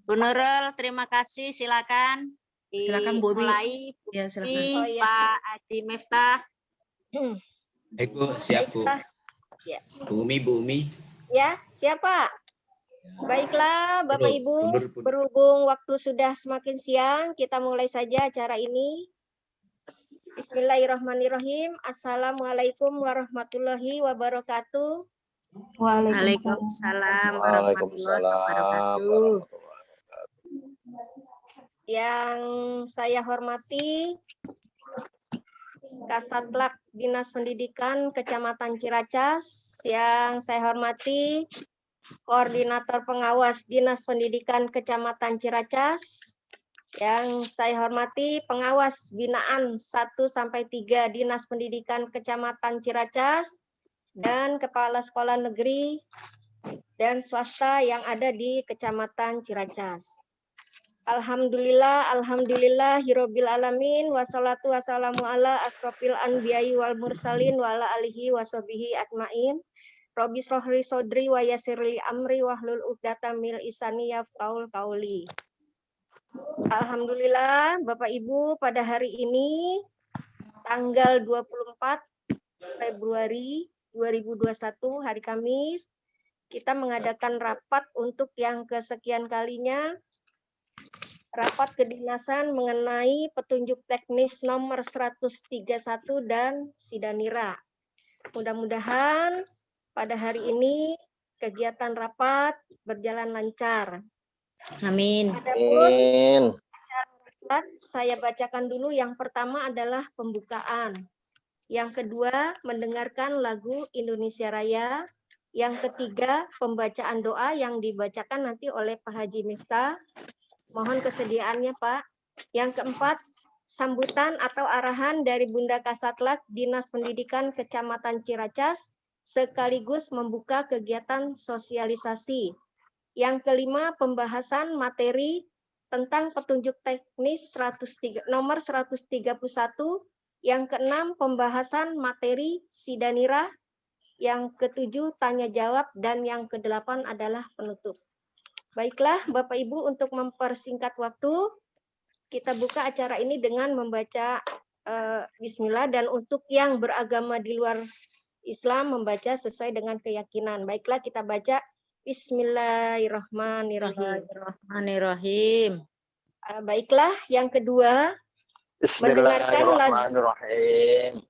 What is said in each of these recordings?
Bu Nurul, terima kasih. Silakan Silakan Bu Umi. dimulai. Ya, silakan. Bu, Oh, iya. Pak Haji Miftah. Baik Bu, siap Bu. Ya. Bu Umi. Ya, siapa? Baiklah, Bapak Punur, Ibu, punur. berhubung waktu sudah semakin siang, kita mulai saja acara ini. Bismillahirrahmanirrahim. Assalamualaikum warahmatullahi wabarakatuh. Waalaikumsalam warahmatullahi wabarakatuh. Yang saya hormati Kasatlank Dinas Pendidikan Kecamatan Ciracas, yang saya hormati Koordinator Pengawas Dinas Pendidikan Kecamatan Ciracas, yang saya hormati Pengawas Binaan 1-3 Dinas Pendidikan Kecamatan Ciracas, dan Kepala Sekolah Negeri dan swasta yang ada di Kecamatan Ciracas. Alhamdulillahirabbil alamin, wassalatu wassalamu ala asrofil anbiya'i wal mursalin wa ala alihi washabihi ajmain. Rabbi shrahli sodri wa yassirli amri wahlul 'uqdatam min lisani yafqahul qauli. Alhamdulillah, Bapak Ibu, pada hari ini tanggal 24 Februari 2021, hari Kamis, kita mengadakan rapat untuk yang kesekian kalinya, rapat kedinasan mengenai petunjuk teknis nomor 131 dan Sidanira. Mudah-mudahan pada hari ini kegiatan rapat berjalan lancar. Amin. Adapun rapat, saya bacakan dulu. Yang pertama adalah pembukaan. Yang kedua, mendengarkan lagu Indonesia Raya. Yang ketiga, pembacaan doa yang dibacakan nanti oleh Pak Haji Miftah. Mohon kesediaannya, Pak. Yang keempat, sambutan atau arahan dari Bunda Kasatlank Dinas Pendidikan Kecamatan Ciracas sekaligus membuka kegiatan sosialisasi. Yang kelima, pembahasan materi tentang petunjuk teknis nomor 131. Yang keenam, pembahasan materi Sidanira. Yang ketujuh, tanya jawab, dan yang kedelapan adalah penutup. Baiklah, Bapak Ibu, untuk mempersingkat waktu, kita buka acara ini dengan membaca Bismillah, dan untuk yang beragama di luar Islam membaca sesuai dengan keyakinan. Baiklah, kita baca Bismillahirrahmanirrahim. Baiklah, yang kedua, Bismillahirrahmanirrahim.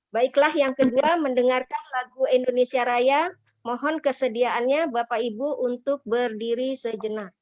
Baiklah, yang kedua, mendengarkan lagu Indonesia Raya. Mohon kesediaannya Bapak Ibu untuk berdiri sejenak.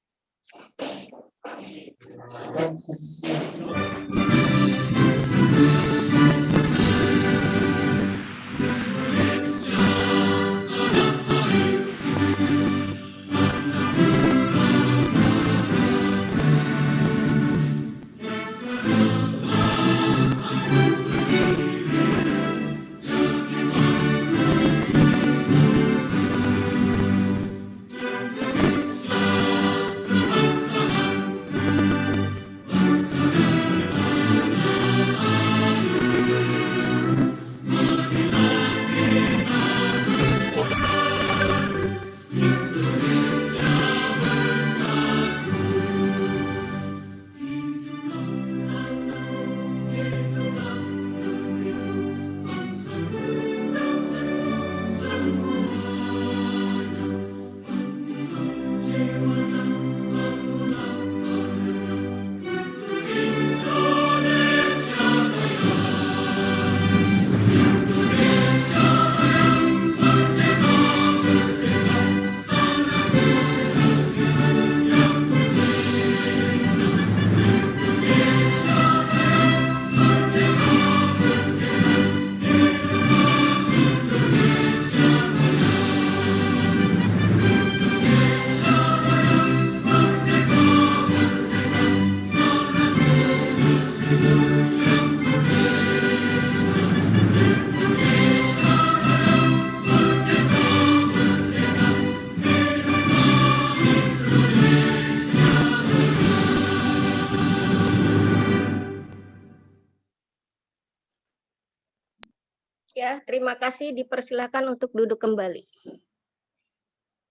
Ya, terima kasih. Dipersilakan untuk duduk kembali.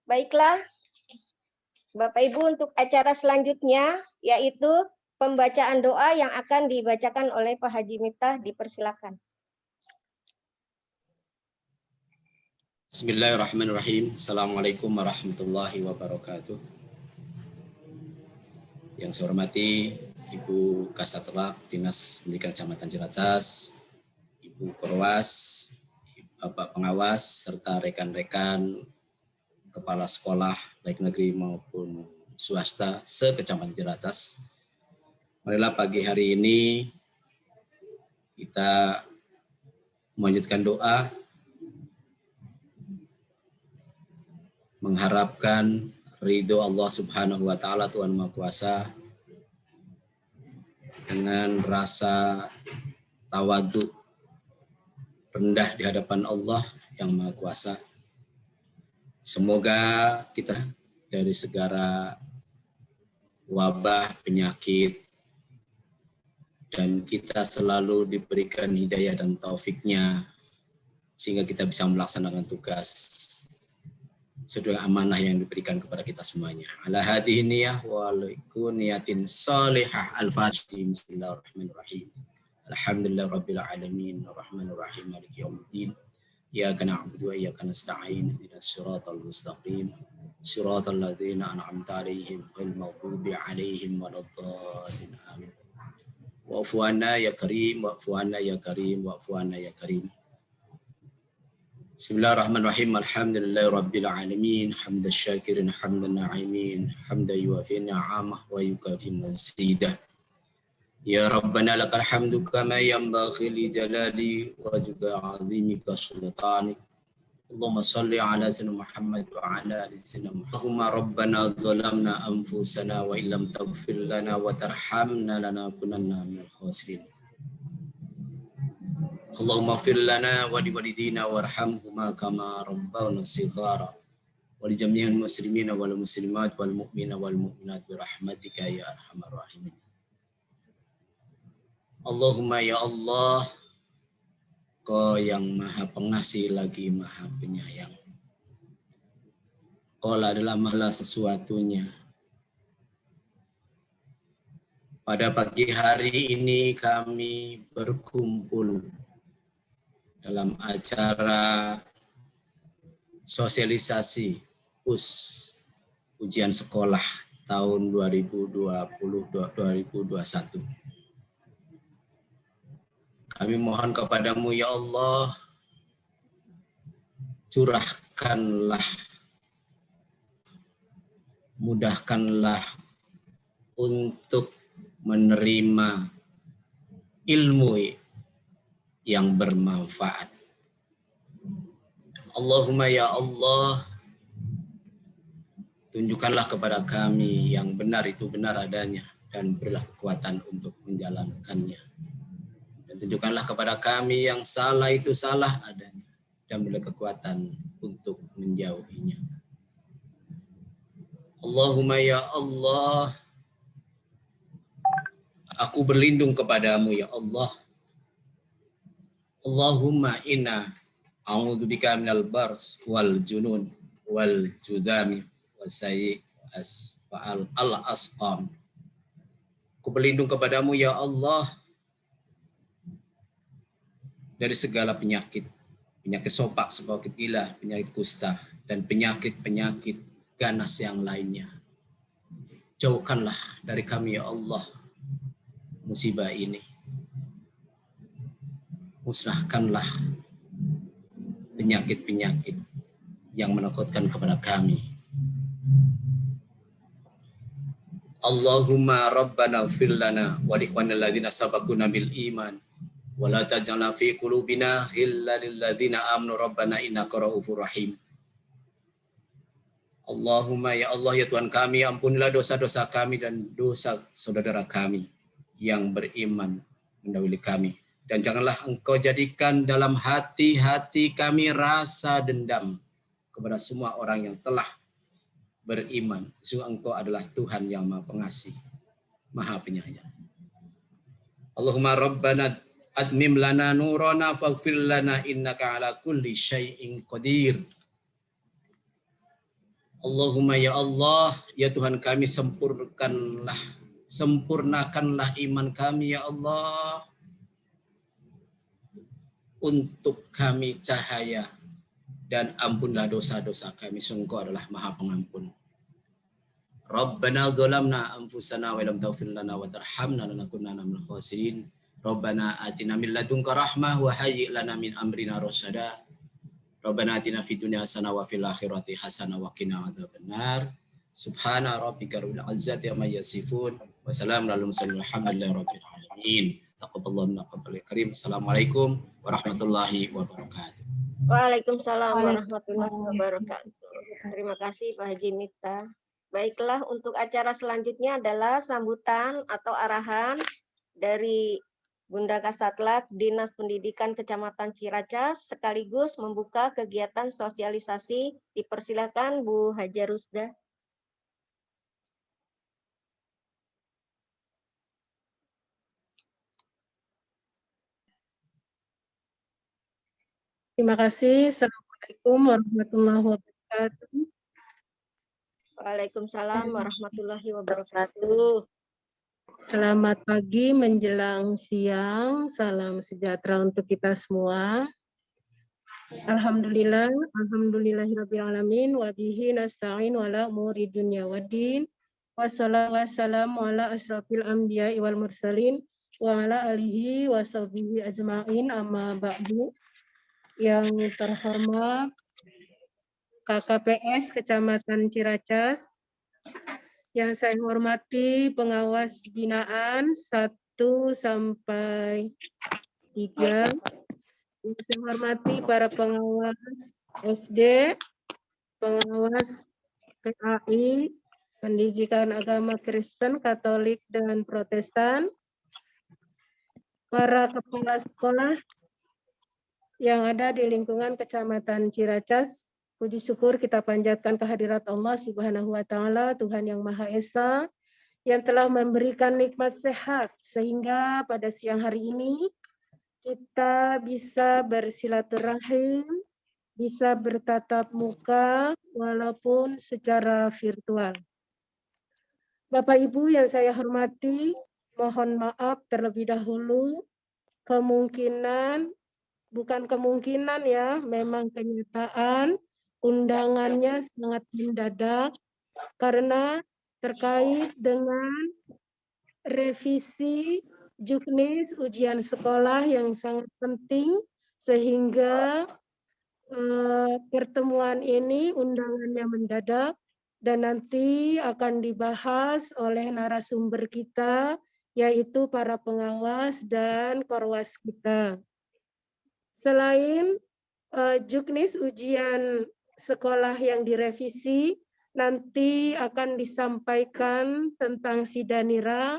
Baiklah, Bapak Ibu, untuk acara selanjutnya yaitu pembacaan doa yang akan dibacakan oleh Pak Haji Miftah, dipersilakan. Bismillahirrahmanirrahim. Assalamualaikum warahmatullahi wabarakatuh. Yang saya hormati Ibu Kasatelak Dinas Pendidikan Kecamatan Ciracas, Ibu Korwas, Bapak Pengawas, serta rekan-rekan kepala sekolah baik negeri maupun swasta se-Kecamatan Ciracas. Marilah pagi hari ini kita melanjutkan doa mengharapkan ridho Allah Subhanahu wa taala, Tuhan Maha Kuasa, dengan rasa tawadhu, rendah di hadapan Allah yang Maha Kuasa. Semoga kita dari segala wabah, penyakit, dan kita selalu diberikan hidayah dan taufiknya sehingga kita bisa melaksanakan tugas sesuai amanah yang diberikan kepada kita semuanya. Ala hadhihi niyah wa niyatin salihah. Al-Fatihah. Bismillahirrahmanirrahim. Alhamdulillah rabbil alamin arrahmanir rahim maliki yaumiddin. Iyyaka na'budu wa iyyaka nasta'in. Ihdinas siratal mustaqim. Siratal ladzina an'amta 'alaihim ghairil maghdubi 'alaihim waladdallin. Amin. Wa'fu 'anna ya karim, wa'fu anna ya karim, wa'fu anna ya karim. Bismillahirrahmanirrahim. Alhamdulillahi rabbil alamin. Hamdan syakirin, hamdan na'imin, hamdan yuwafi ni'amah wa yukafi mazidah. Ya Rabbana lakal hamdu kama yanbaghi li jalali wa juga 'azimika sultanik. Allahumma salli ala sayyidina Muhammad wa ala ali sayyidina Muhammad. Allahumma rabbana zalamna anfusana wa illam taghfir lana wa tarhamna lanakunanna minal khasirin. Allahumma fir lana wa liwalidina warhamhuma kama rabbawna shighara wa li jami'il muslimina wal muslimat wal mu'mina wal mu'minat bi rahmatika ya arhamar rahimin. Allahumma ya Allah, Kau yang Maha Pengasih lagi Maha Penyayang. Kau adalah maha sesuatunya. Pada pagi hari ini kami berkumpul dalam acara sosialisasi US ujian sekolah tahun 2020-2021. Kami mohon kepadamu ya Allah, curahkanlah, mudahkanlah untuk menerima ilmu yang bermanfaat. Allahumma ya Allah, tunjukkanlah kepada kami yang benar itu benar adanya dan berilah kekuatan untuk menjalankannya. Dan tunjukkanlah kepada kami yang salah itu salah adanya dan berilah kekuatan untuk menjauhinya. Allahumma ya Allah, aku berlindung kepadamu ya Allah. Allahumma inna a'udzubika minal bars wal junun wal juzami wasayyi al-asqam. Aku berlindung kepadamu ya Allah dari segala penyakit, penyakit sopak, penyakit gila, penyakit kusta, dan penyakit-penyakit ganas yang lainnya. Jauhkanlah dari kami ya Allah musibah ini. Musnahkanlah penyakit-penyakit yang menakutkan kepada kami. Allahumma rabbana ighfir lana wa li ikhwanina alladzina sabaquna bil iman wa la taj'al fi qulubina ghillan lil ladzina amanu rabbana innaka ra'ufur rahim. Allahumma ya Allah ya Tuhan kami, ampunilah dosa-dosa kami dan dosa saudara kami yang beriman mendahului kami. Dan janganlah Engkau jadikan dalam hati-hati kami rasa dendam kepada semua orang yang telah beriman. Sungguh Engkau adalah Tuhan yang Maha Pengasih, Maha Penyayang. Allahumma rabbana admim lana nurana faghfir lana innaka ala kulli syai'in qadir. Allahumma ya Allah, ya Tuhan kami, sempurnakanlah iman kami ya Allah. Untuk kami cahaya dan ampunlah dosa-dosa kami, sungguh Engkau adalah Maha Pengampun. Rabbana zalamna anfusana wa lam taghfir lana wa tarhamna lanakunanna minal khasirin. Rabbana atina min ladunka rahmah wa hayyi' lana min amrina rasyada. Rabbana atina fid dunya hasanah wa fil akhirati hasanah wa qina adzabannar. Subhana rabbika rabbil izzati amma yasifun wa salamun alal mursalin walhamdulillahi rabbil alamin. Taqabbalallahu minna taqabbal karim. Assalamualaikum warahmatullahi wabarakatuh. Waalaikumsalam warahmatullahi wabarakatuh. Terima kasih Pak Haji Miftah. Baiklah, untuk acara selanjutnya adalah sambutan atau arahan dari Bunda Kasatlak Dinas Pendidikan Kecamatan Ciracas sekaligus membuka kegiatan sosialisasi. Dipersilakan Bu Haja Rusda. Terima kasih. Assalamualaikum warahmatullahi wabarakatuh. Waalaikumsalam warahmatullahi wabarakatuh. Selamat pagi menjelang siang. Salam sejahtera untuk kita semua. Alhamdulillahirabbil alamin wa bihi nasta'in wala umuri dunya waddin. Wassalamu ala asyrafil anbiya'i wal mursalin wa ala alihi wa sahbihi ajma'in, amma ba'du. Yang terhormat KKPS Kecamatan Ciracas, yang saya hormati pengawas binaan 1 sampai 3, yang saya hormati para pengawas SD, pengawas PAI, Pendidikan Agama Kristen, Katolik, dan Protestan, para kepala sekolah yang ada di lingkungan Kecamatan Ciracas. Puji syukur kita panjatkan kehadirat Allah Subhanahu wa Ta'ala, Tuhan yang Maha Esa, yang telah memberikan nikmat sehat sehingga pada siang hari ini kita bisa bersilaturahim, bisa bertatap muka walaupun secara virtual. Bapak Ibu yang saya hormati, mohon maaf terlebih dahulu, bukan kemungkinan ya, memang kenyataan undangannya sangat mendadak karena terkait dengan revisi juknis ujian sekolah yang sangat penting, sehingga pertemuan ini undangannya mendadak dan nanti akan dibahas oleh narasumber kita, yaitu para pengawas dan korwas kita. Selain juknis ujian sekolah yang direvisi, nanti akan disampaikan tentang Sidanira.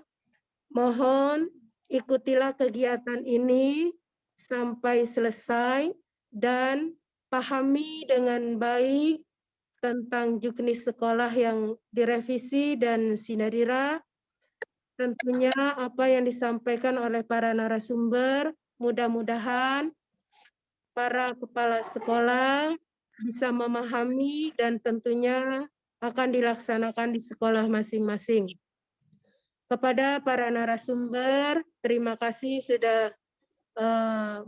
Mohon ikutilah kegiatan ini sampai selesai dan pahami dengan baik tentang juknis sekolah yang direvisi dan Sidanira. Tentunya apa yang disampaikan oleh para narasumber, mudah-mudahan para kepala sekolah bisa memahami dan tentunya akan dilaksanakan di sekolah masing-masing. Kepada para narasumber, terima kasih sudah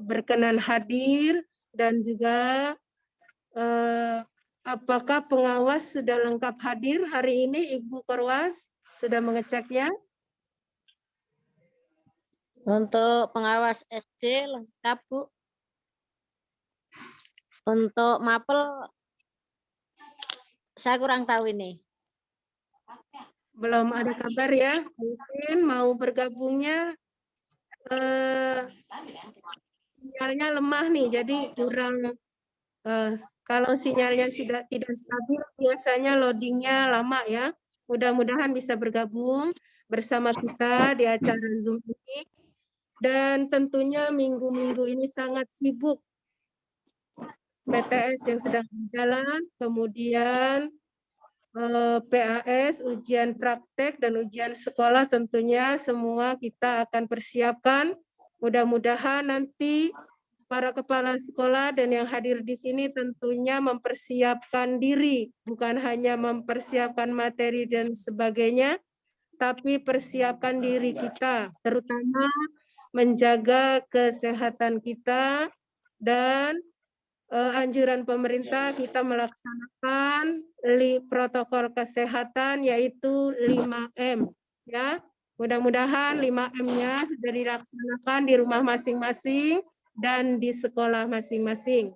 berkenan hadir, dan juga apakah pengawas sudah lengkap hadir hari ini? Ibu Korwas sudah mengeceknya? Untuk pengawas SD lengkap, Bu. Untuk mapel saya kurang tahu ini. Belum ada kabar ya, mungkin mau bergabungnya sinyalnya lemah nih, jadi kurang, kalau sinyalnya tidak stabil biasanya loadingnya lama ya. Mudah-mudahan bisa bergabung bersama kita di acara Zoom ini, dan tentunya minggu-minggu ini sangat sibuk. PTS yang sedang berjalan, kemudian PAS, ujian praktek dan ujian sekolah, tentunya semua kita akan persiapkan. Mudah-mudahan nanti para kepala sekolah dan yang hadir di sini tentunya mempersiapkan diri, bukan hanya mempersiapkan materi dan sebagainya, tapi persiapkan diri kita, terutama menjaga kesehatan kita dan anjuran pemerintah kita melaksanakan protokol kesehatan yaitu 5M ya. Mudah-mudahan 5M-nya sudah dilaksanakan di rumah masing-masing dan di sekolah masing-masing.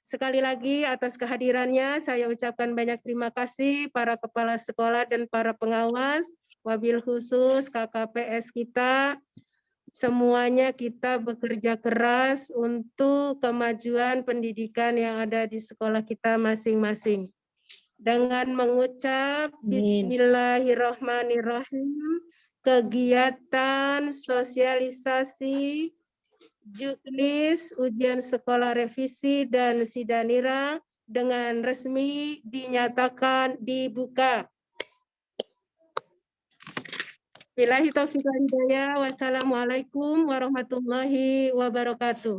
Sekali lagi atas kehadirannya saya ucapkan banyak terima kasih para kepala sekolah dan para pengawas, wabil khusus KKPS kita. Semuanya kita bekerja keras untuk kemajuan pendidikan yang ada di sekolah kita masing-masing. Dengan mengucap Bismillahirrahmanirrahim, kegiatan sosialisasi Juknis, ujian sekolah revisi dan Sidanira dengan resmi dinyatakan dibuka. Billahi taufiq wal hidayah. Wassalamualaikum warahmatullahi wabarakatuh.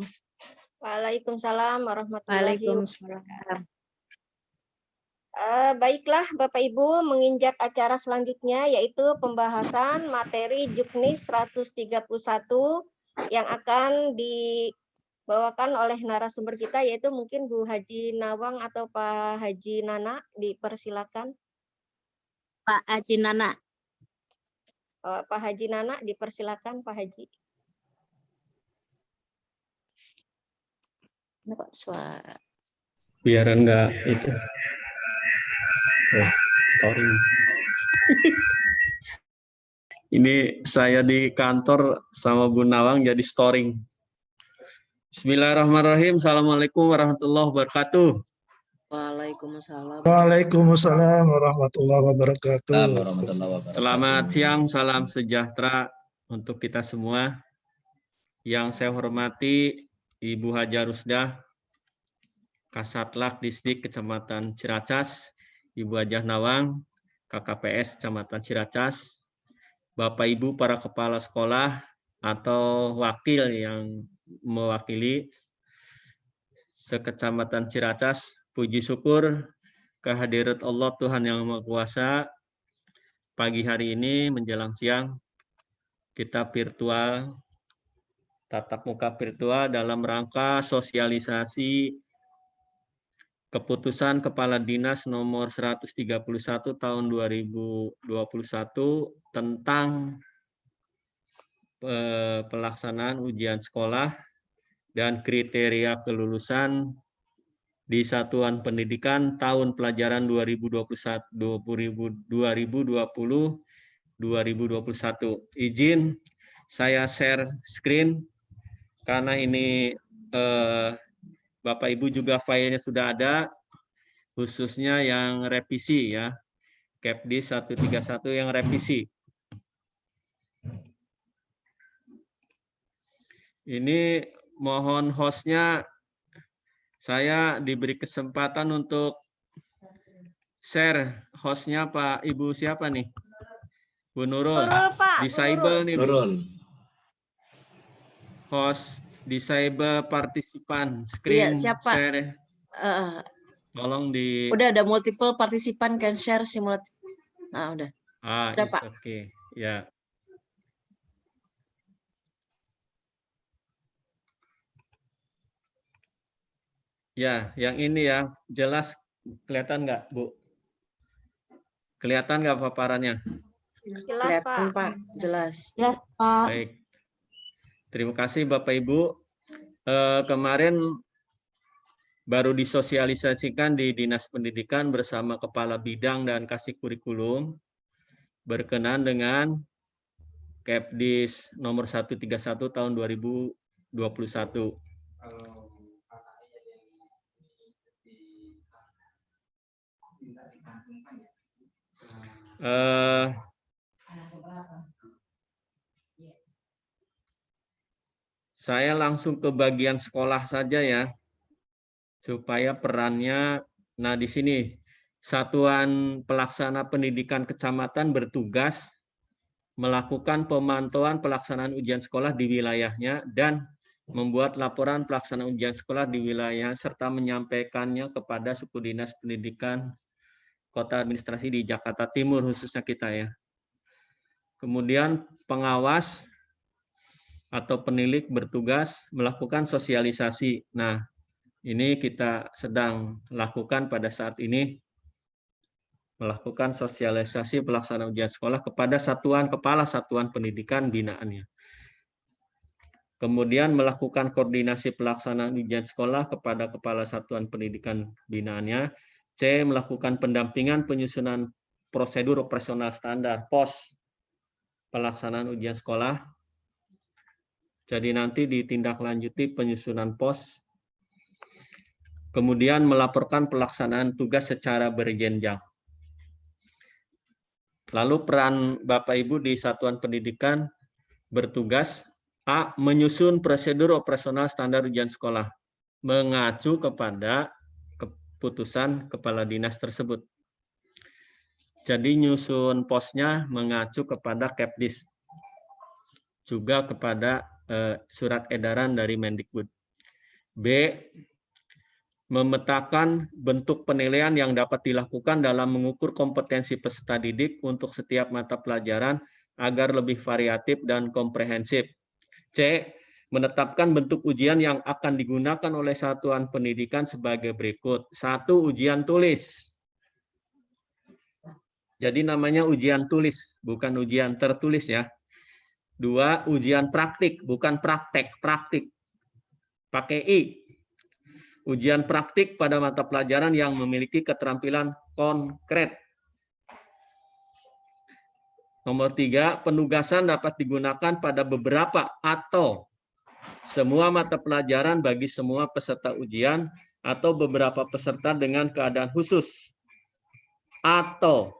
Waalaikumsalam warahmatullahi Waalaikumsalam. wabarakatuh. Baiklah Bapak Ibu, menginjak acara selanjutnya yaitu pembahasan materi Juknis 131 yang akan dibawakan oleh narasumber kita yaitu mungkin Bu Haji Nawang atau Pak Haji Nana, dipersilakan. Pak Haji Nana. Pak Haji Nana, dipersilakan Pak Haji. Ini Pak suara. Biar enggak itu. Story. Ini saya di kantor sama Bu Nawang jadi storing. Bismillahirrahmanirrahim. Assalamualaikum warahmatullahi wabarakatuh. Waalaikumsalam. Waalaikumsalam warahmatullahi wabarakatuh. Warahmatullahi wabarakatuh. Selamat siang, salam sejahtera untuk kita semua. Yang saya hormati Ibu Haja Rusdah, Kasatlak Disdik Kecamatan Ciracas, Ibu Hajah Nawang, KKPS Kecamatan Ciracas, Bapak Ibu para kepala sekolah atau wakil yang mewakili sekecamatan Ciracas, puji syukur kehadirat Allah Tuhan Yang Maha Kuasa. Pagi hari ini menjelang siang kita virtual, tatap muka virtual dalam rangka sosialisasi Keputusan Kepala Dinas nomor 131 tahun 2021 tentang pelaksanaan ujian sekolah dan kriteria kelulusan di satuan pendidikan tahun pelajaran 2020-2021. Izin saya share screen karena ini Bapak Ibu juga filenya sudah ada, khususnya yang revisi ya, Kepdis 131 yang revisi. Ini mohon hostnya, saya diberi kesempatan untuk share hostnya Pak Ibu siapa nih? Bu Nurul. Nurul, Pak. Disable nih Bu. Nurul. Host disable partisipan screen siapa? share. Tolong di. Udah ada multiple partisipan can share simulatif. Nah, udah. Sudah, Pak. Oke. Ya. Ya, yang ini ya, jelas kelihatan nggak, Bu? Kelihatan nggak paparannya? Jelas, Kelihatan, Pak. Pak. Jelas. Yes, Pak. Baik. Terima kasih Bapak Ibu. Kemarin baru disosialisasikan di Dinas Pendidikan bersama Kepala Bidang dan Kasih Kurikulum berkenan dengan Kepdis nomor 131 tahun 2021. Saya langsung ke bagian sekolah saja ya, supaya perannya. Nah, di sini Satuan Pelaksana Pendidikan Kecamatan bertugas melakukan pemantauan pelaksanaan ujian sekolah di wilayahnya dan membuat laporan pelaksanaan ujian sekolah di wilayah serta menyampaikannya kepada Suku Dinas Pendidikan Kota Administrasi di Jakarta Timur khususnya kita ya. Kemudian pengawas atau penilik bertugas melakukan sosialisasi. Nah, ini kita sedang lakukan pada saat ini, melakukan sosialisasi pelaksanaan ujian sekolah kepada kepala satuan pendidikan binaannya. Kemudian melakukan koordinasi pelaksanaan ujian sekolah kepada kepala satuan pendidikan binaannya. C. Melakukan pendampingan penyusunan prosedur operasional standar POS pelaksanaan ujian sekolah. Jadi nanti ditindaklanjuti penyusunan POS. Kemudian melaporkan pelaksanaan tugas secara berjenjang. Lalu peran Bapak Ibu di satuan pendidikan bertugas A. Menyusun prosedur operasional standar ujian sekolah, mengacu kepada keputusan kepala dinas tersebut. Jadi nyusun posnya mengacu kepada Kepdis, juga kepada surat edaran dari Mendikbud. B. Memetakan bentuk penilaian yang dapat dilakukan dalam mengukur kompetensi peserta didik untuk setiap mata pelajaran agar lebih variatif dan komprehensif. C. Menetapkan bentuk ujian yang akan digunakan oleh satuan pendidikan sebagai berikut. 1. Ujian tulis. Jadi namanya ujian tulis, bukan ujian tertulis ya. 2. Ujian praktik, bukan praktek, praktik. Pakai I. Ujian praktik pada mata pelajaran yang memiliki keterampilan konkret. Nomor 3, penugasan dapat digunakan pada beberapa atau semua mata pelajaran bagi semua peserta ujian atau beberapa peserta dengan keadaan khusus. Atau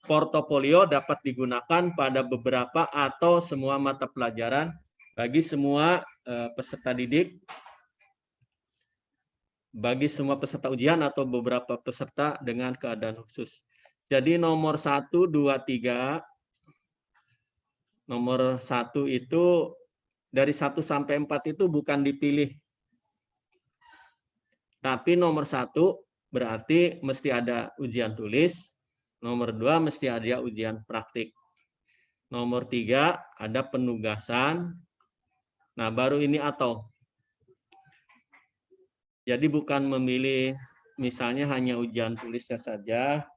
portofolio dapat digunakan pada beberapa atau semua mata pelajaran bagi semua peserta didik, bagi semua peserta ujian atau beberapa peserta dengan keadaan khusus. Jadi nomor 1, 2, 3, nomor 1 itu dari 1 sampai 4 itu bukan dipilih. Tapi nomor 1 berarti mesti ada ujian tulis, nomor 2 mesti ada ujian praktik. Nomor 3 ada penugasan. Nah, baru ini atau. Jadi bukan memilih misalnya hanya ujian tulisnya saja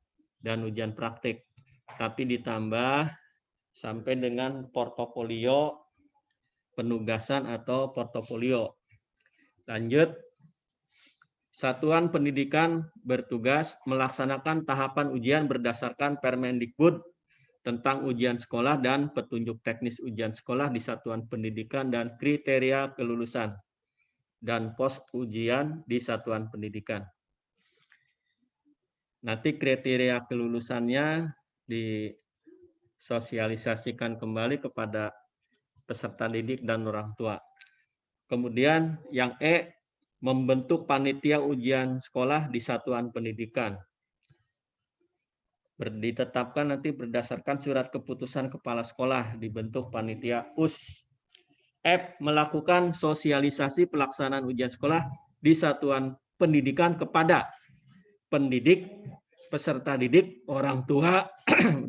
dan ujian praktik, tapi ditambah sampai dengan portofolio, penugasan atau portofolio. Lanjut, satuan pendidikan bertugas melaksanakan tahapan ujian berdasarkan Permendikbud tentang ujian sekolah dan petunjuk teknis ujian sekolah di satuan pendidikan dan kriteria kelulusan dan pos ujian di satuan pendidikan. Nanti kriteria kelulusannya disosialisasikan kembali kepada peserta didik dan orang tua. Kemudian yang E, membentuk panitia ujian sekolah di satuan pendidikan. Ditetapkan nanti berdasarkan surat keputusan kepala sekolah, dibentuk panitia US. F, melakukan sosialisasi pelaksanaan ujian sekolah di satuan pendidikan kepada pendidik, peserta didik, orang tua,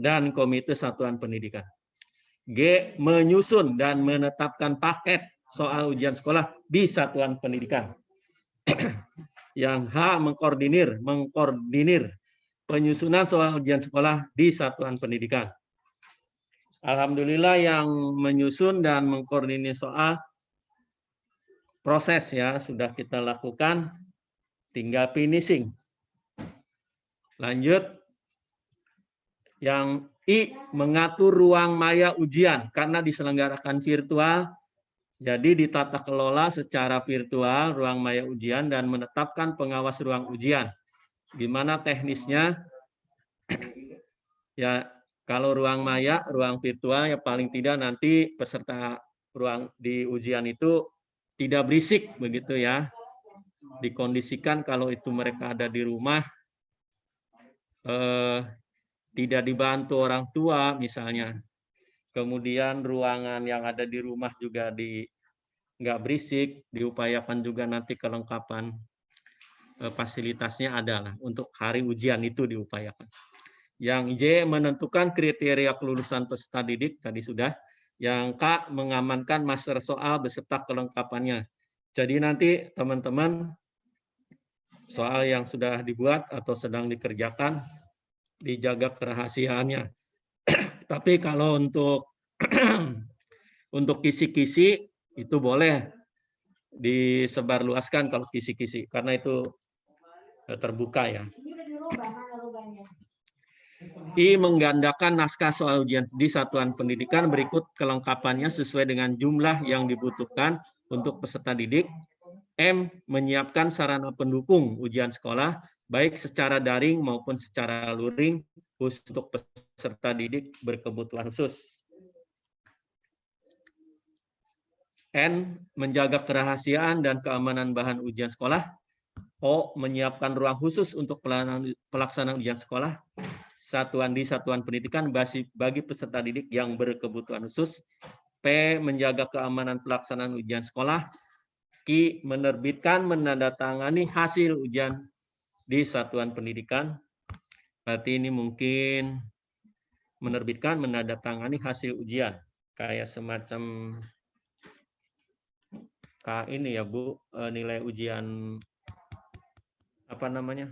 dan komite satuan pendidikan. G, menyusun dan menetapkan paket soal ujian sekolah di satuan pendidikan. Yang H, mengkoordinir penyusunan soal ujian sekolah di satuan pendidikan. Alhamdulillah yang menyusun dan mengkoordinir soal proses ya sudah kita lakukan, tinggal finishing. Lanjut, yang I, mengatur ruang maya ujian karena diselenggarakan virtual, jadi ditata kelola secara virtual ruang maya ujian dan menetapkan pengawas ruang ujian. Gimana teknisnya? Ya, kalau ruang maya, ruang virtual ya paling tidak nanti peserta ruang di ujian itu tidak berisik begitu ya. Dikondisikan kalau itu mereka ada di rumah, tidak dibantu orang tua misalnya. Kemudian ruangan yang ada di rumah juga nggak berisik, diupayakan juga nanti kelengkapan fasilitasnya adalah untuk hari ujian itu diupayakan. Yang J menentukan kriteria kelulusan peserta didik tadi sudah. Yang K mengamankan master soal beserta kelengkapannya. Jadi nanti teman-teman soal yang sudah dibuat atau sedang dikerjakan dijaga kerahasiaannya. Tapi kalau untuk untuk kisi-kisi itu boleh disebarluaskan kalau kisi-kisi karena itu terbuka ya. I menggandakan naskah soal ujian di satuan pendidikan berikut kelengkapannya sesuai dengan jumlah yang dibutuhkan untuk peserta didik. M menyiapkan sarana pendukung ujian sekolah baik secara daring maupun secara luring khusus untuk peserta didik berkebutuhan khusus. N menjaga kerahasiaan dan keamanan bahan ujian sekolah. O menyiapkan ruang khusus untuk pelaksanaan ujian sekolah di satuan pendidikan bagi peserta didik yang berkebutuhan khusus. P menjaga keamanan pelaksanaan ujian sekolah. Q menerbitkan menandatangani hasil ujian di satuan pendidikan. Berarti ini mungkin menerbitkan menandatangani hasil ujian kayak semacam ini ya Bu, nilai ujian apa namanya?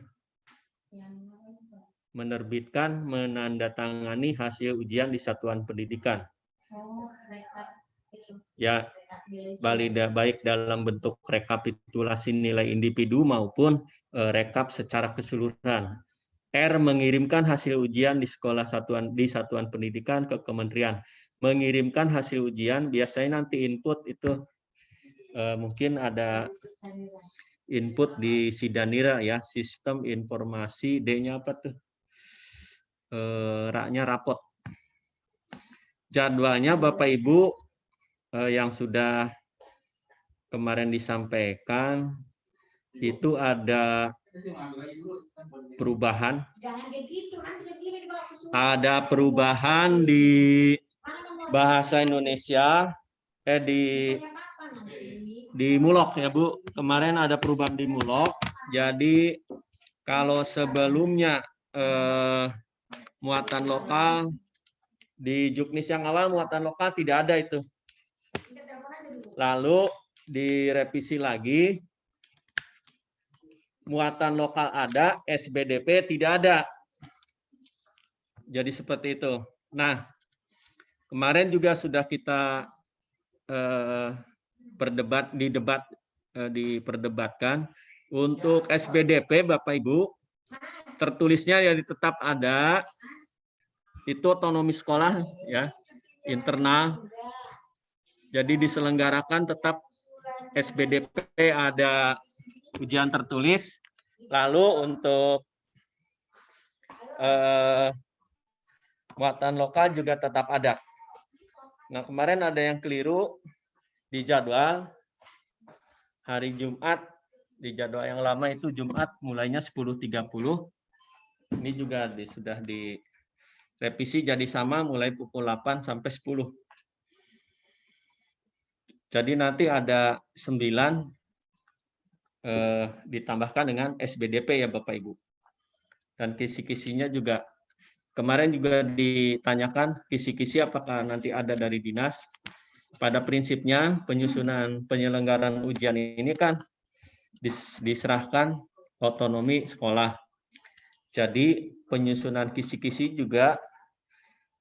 Menerbitkan menandatangani hasil ujian di satuan pendidikan. Ya, baik dalam bentuk rekapitulasi nilai individu maupun rekap secara keseluruhan. R mengirimkan hasil ujian di satuan pendidikan ke kementerian. Mengirimkan hasil ujian biasanya nanti input itu mungkin ada input di Sidanira ya, sistem informasi, D-nya apa tuh? Rak-nya rapot. Jadwalnya Bapak Ibu yang sudah kemarin disampaikan itu ada perubahan. Ada perubahan di bahasa Indonesia di Mulok ya Bu. Kemarin ada perubahan di Mulok. Jadi kalau sebelumnya muatan lokal di Juknis yang awal muatan lokal tidak ada itu. Lalu direvisi lagi muatan lokal ada, SBDP tidak ada. Jadi seperti itu. Nah, kemarin juga sudah kita diperdebatkan untuk SBDP Bapak Ibu tertulisnya yang tetap ada itu otonomi sekolah ya, internal. Jadi diselenggarakan tetap SBDP ada ujian tertulis. Lalu untuk muatan lokal juga tetap ada. Nah, kemarin ada yang keliru di jadwal hari Jumat. Di jadwal yang lama itu Jumat mulainya 10.30. Ini juga sudah direvisi jadi sama mulai pukul 8 sampai 10. Jadi nanti ada 9 ditambahkan dengan SBDP ya Bapak Ibu. Dan kisi-kisinya juga kemarin juga ditanyakan kisi-kisi apakah nanti ada dari dinas. Pada prinsipnya penyusunan penyelenggaraan ujian ini kan diserahkan otonomi sekolah. Jadi penyusunan kisi-kisi juga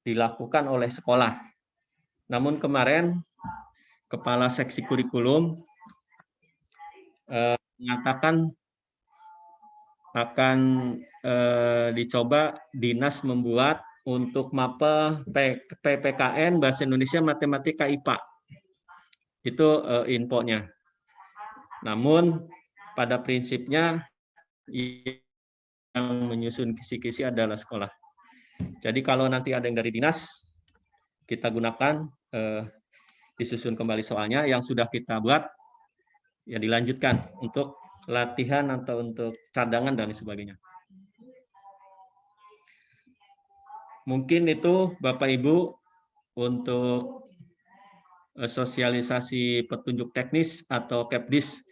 dilakukan oleh sekolah. Namun kemarin Kepala Seksi Kurikulum mengatakan akan dicoba dinas membuat untuk mapel PPKN Bahasa Indonesia Matematika IPA. Itu infonya. Namun pada prinsipnya yang menyusun kisi-kisi adalah sekolah. Jadi kalau nanti ada yang dari dinas, kita gunakan disusun kembali soalnya yang sudah kita buat, ya dilanjutkan untuk latihan atau untuk cadangan dan sebagainya. Mungkin itu Bapak Ibu untuk sosialisasi petunjuk teknis atau Kepdis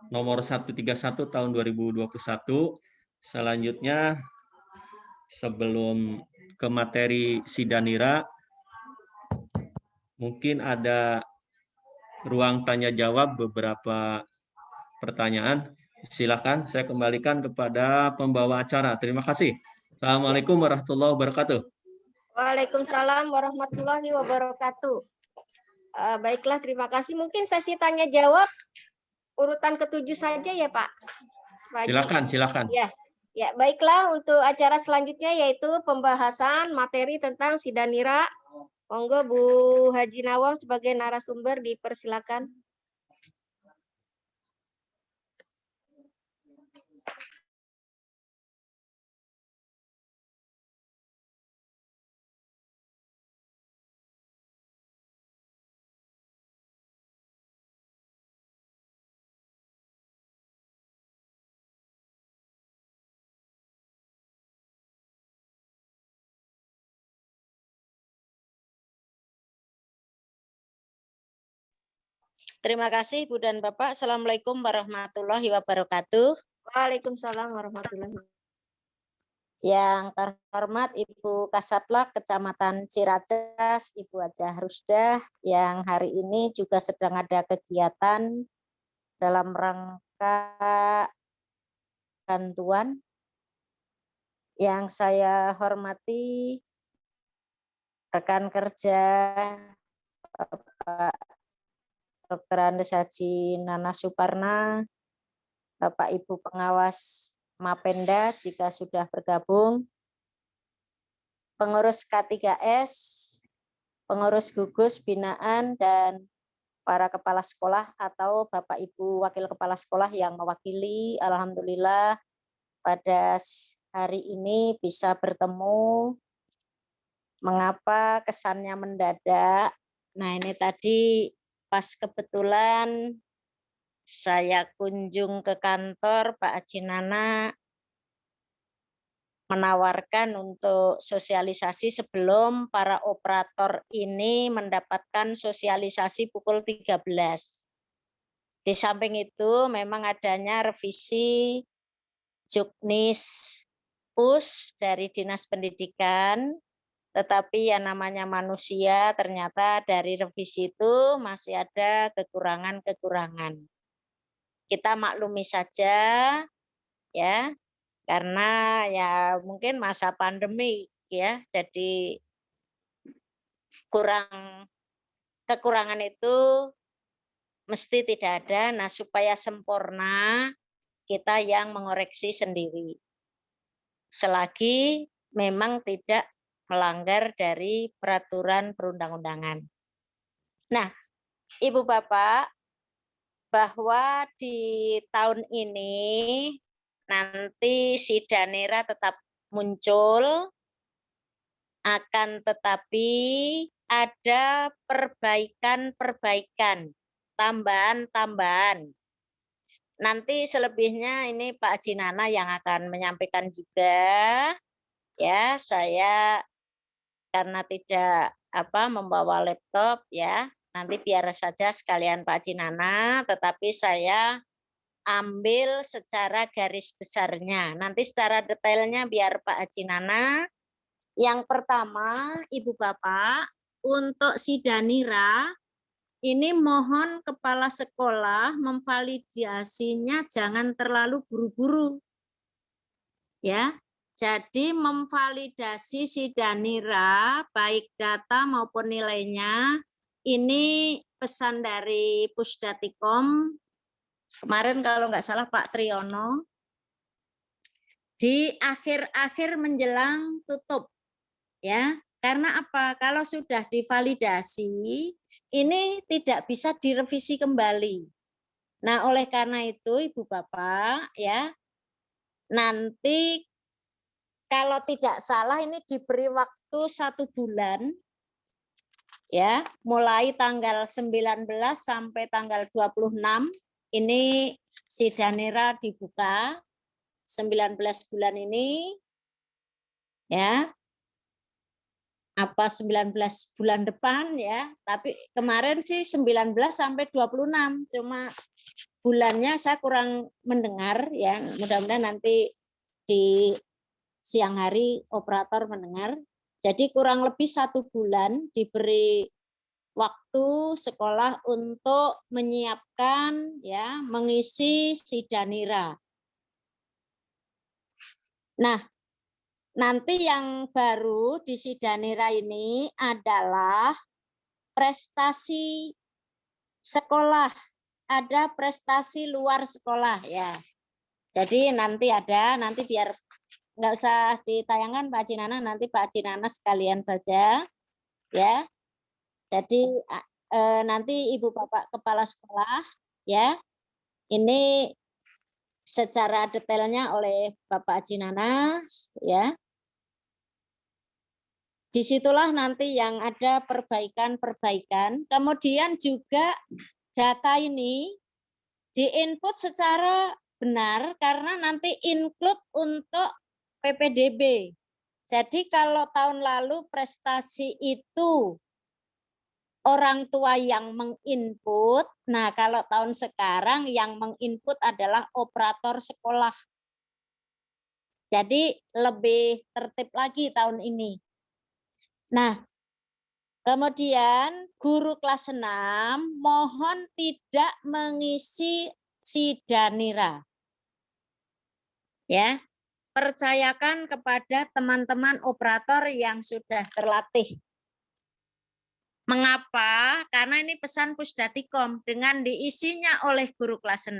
nomor 131 tahun 2021. Selanjutnya, sebelum ke materi Sidanira, mungkin ada ruang tanya jawab beberapa pertanyaan. Silakan saya kembalikan kepada pembawa acara. Terima kasih. Assalamualaikum warahmatullahi wabarakatuh. Waalaikumsalam warahmatullahi wabarakatuh. Baiklah, terima kasih. Mungkin sesi tanya jawab urutan ke-7 saja ya Pak. Silakan. Ya, baiklah, untuk acara selanjutnya yaitu pembahasan materi tentang Sidanira. Monggo Bu Haji Nawam sebagai narasumber dipersilakan. Terima kasih Bu dan Bapak. Assalamualaikum warahmatullahi wabarakatuh. Waalaikumsalam warahmatullahi wabarakatuh. Yang terhormat Ibu Kasatlak Kecamatan Ciracas, Ibu Hajah Rusdah, yang hari ini juga sedang ada kegiatan dalam rangka bantuan. Yang saya hormati rekan kerja Bapak Dr. Andes Haji Nana Suparna, Bapak Ibu pengawas Mapenda jika sudah bergabung, pengurus K3S, pengurus gugus binaan, dan para kepala sekolah atau Bapak Ibu wakil kepala sekolah yang mewakili. Alhamdulillah pada hari ini bisa bertemu. Mengapa kesannya mendadak? Nah, ini tadi pas kebetulan saya kunjung ke kantor Pak Haji Nana menawarkan untuk sosialisasi sebelum para operator ini mendapatkan sosialisasi pukul 13. Di samping itu memang adanya revisi Juknis PUS dari Dinas Pendidikan, tetapi yang namanya manusia ternyata dari revisi itu masih ada kekurangan-kekurangan. Kita maklumi saja ya, karena ya mungkin masa pandemi ya, jadi kekurangan itu mesti tidak ada. Nah, supaya sempurna kita yang mengoreksi sendiri. Selagi memang tidak melanggar dari peraturan perundang-undangan. Nah, Ibu Bapak, bahwa di tahun ini nanti Sidanira tetap muncul, akan tetapi ada perbaikan-perbaikan, tambahan-tambahan. Nanti selebihnya ini Pak Haji Nana yang akan menyampaikan juga. Ya, saya karena tidak membawa laptop ya, nanti biar saja sekalian Pak Haji Nana, tetapi saya ambil secara garis besarnya. Nanti secara detailnya biar Pak Haji Nana. Yang pertama, Ibu Bapak, untuk Sidanira, ini mohon kepala sekolah memvalidasinya jangan terlalu buru-buru. Ya. Jadi memvalidasi Sidanira, baik data maupun nilainya, ini pesan dari Pusdatikom, kemarin kalau nggak salah Pak Triyono, di akhir-akhir menjelang tutup. Ya, karena apa? Kalau sudah divalidasi, ini tidak bisa direvisi kembali. Nah, oleh karena itu Ibu Bapak, ya, nanti kalau tidak salah ini diberi waktu 1 bulan, ya, mulai tanggal 19 sampai tanggal 26, ini Sidanira dibuka, 19 bulan ini, ya. apa 19 bulan depan ya, tapi kemarin sih 19 sampai 26, cuma bulannya saya kurang mendengar ya, mudah-mudahan nanti di siang hari operator mendengar. Jadi kurang lebih 1 bulan diberi waktu sekolah untuk menyiapkan ya, mengisi Sidanira. Nah, nanti yang baru di Sidanira ini adalah prestasi sekolah, ada prestasi luar sekolah ya. Jadi nanti ada, nanti biar nggak usah ditayangkan Pak Haji Nana, nanti Pak Haji Nana sekalian saja ya. Jadi nanti Ibu Bapak Kepala Sekolah ya, ini secara detailnya oleh Bapak Haji Nana ya. Disitulah nanti yang ada perbaikan-perbaikan. Kemudian juga data ini diinput secara benar karena nanti include untuk PPDB. Jadi kalau tahun lalu prestasi itu orang tua yang menginput, nah kalau tahun sekarang yang menginput adalah operator sekolah. Jadi lebih tertib lagi tahun ini. Nah, kemudian guru kelas 6 mohon tidak mengisi Sidanira. Ya, percayakan kepada teman-teman operator yang sudah terlatih. Mengapa? Karena ini pesan Pusdatikom dengan diisinya oleh guru kelas 6,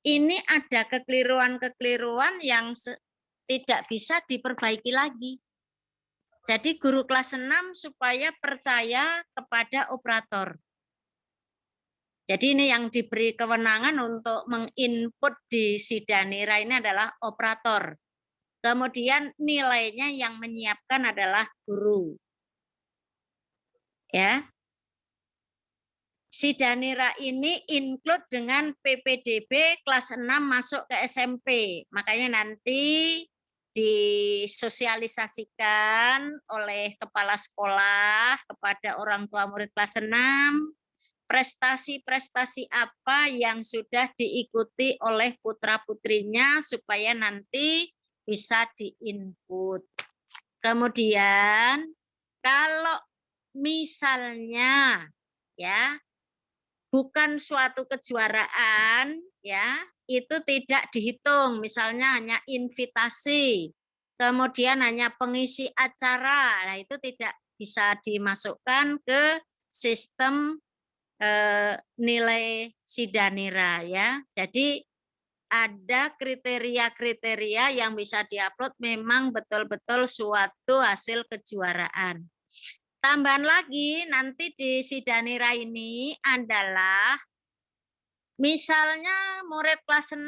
ini ada kekeliruan-kekeliruan yang tidak bisa diperbaiki lagi. Jadi guru kelas 6 supaya percaya kepada operator. Jadi ini yang diberi kewenangan untuk menginput di Sidanira ini adalah operator. Kemudian nilainya yang menyiapkan adalah guru. Ya. Sidanira ini include dengan PPDB kelas 6 masuk ke SMP. Makanya nanti disosialisasikan oleh kepala sekolah kepada orang tua murid kelas 6 prestasi-prestasi apa yang sudah diikuti oleh putra-putrinya supaya nanti bisa diinput. Kemudian kalau misalnya ya bukan suatu kejuaraan ya, itu tidak dihitung, misalnya hanya invitasi, kemudian hanya pengisi acara, nah itu tidak bisa dimasukkan ke sistem nilai Sidanira ya. Jadi ada kriteria-kriteria yang bisa diupload memang betul-betul suatu hasil kejuaraan. Tambahan lagi nanti di Sidanira ini adalah misalnya murid kelas 6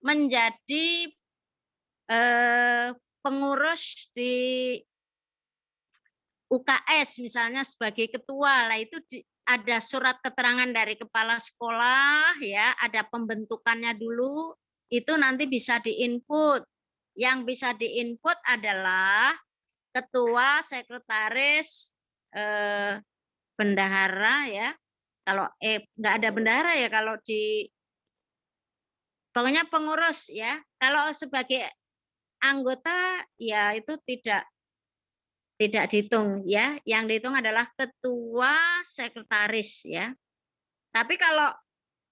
menjadi pengurus di UKS misalnya sebagai ketua, lah itu ada surat keterangan dari kepala sekolah ya, ada pembentukannya dulu, itu nanti bisa diinput. Yang bisa diinput adalah ketua, sekretaris, bendahara ya. Kalau nggak ada bendahara ya kalau di pokoknya pengurus ya. Kalau sebagai anggota ya itu tidak dihitung ya. Yang dihitung adalah ketua, sekretaris ya. Tapi kalau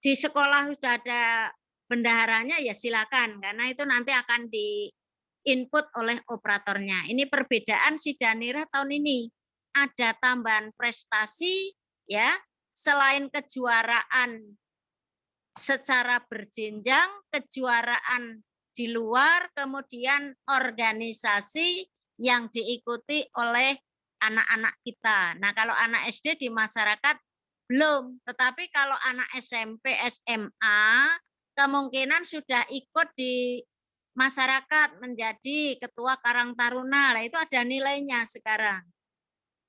di sekolah sudah ada bendaharanya ya silakan karena itu nanti akan diinput oleh operatornya. Ini perbedaan Sidanira tahun ini. Ada tambahan prestasi ya, selain kejuaraan secara berjenjang, kejuaraan di luar, kemudian organisasi yang diikuti oleh anak-anak kita. Nah, kalau anak SD di masyarakat belum, tetapi kalau anak SMP, SMA, kemungkinan sudah ikut di masyarakat menjadi ketua Karang Taruna. Nah, itu ada nilainya sekarang.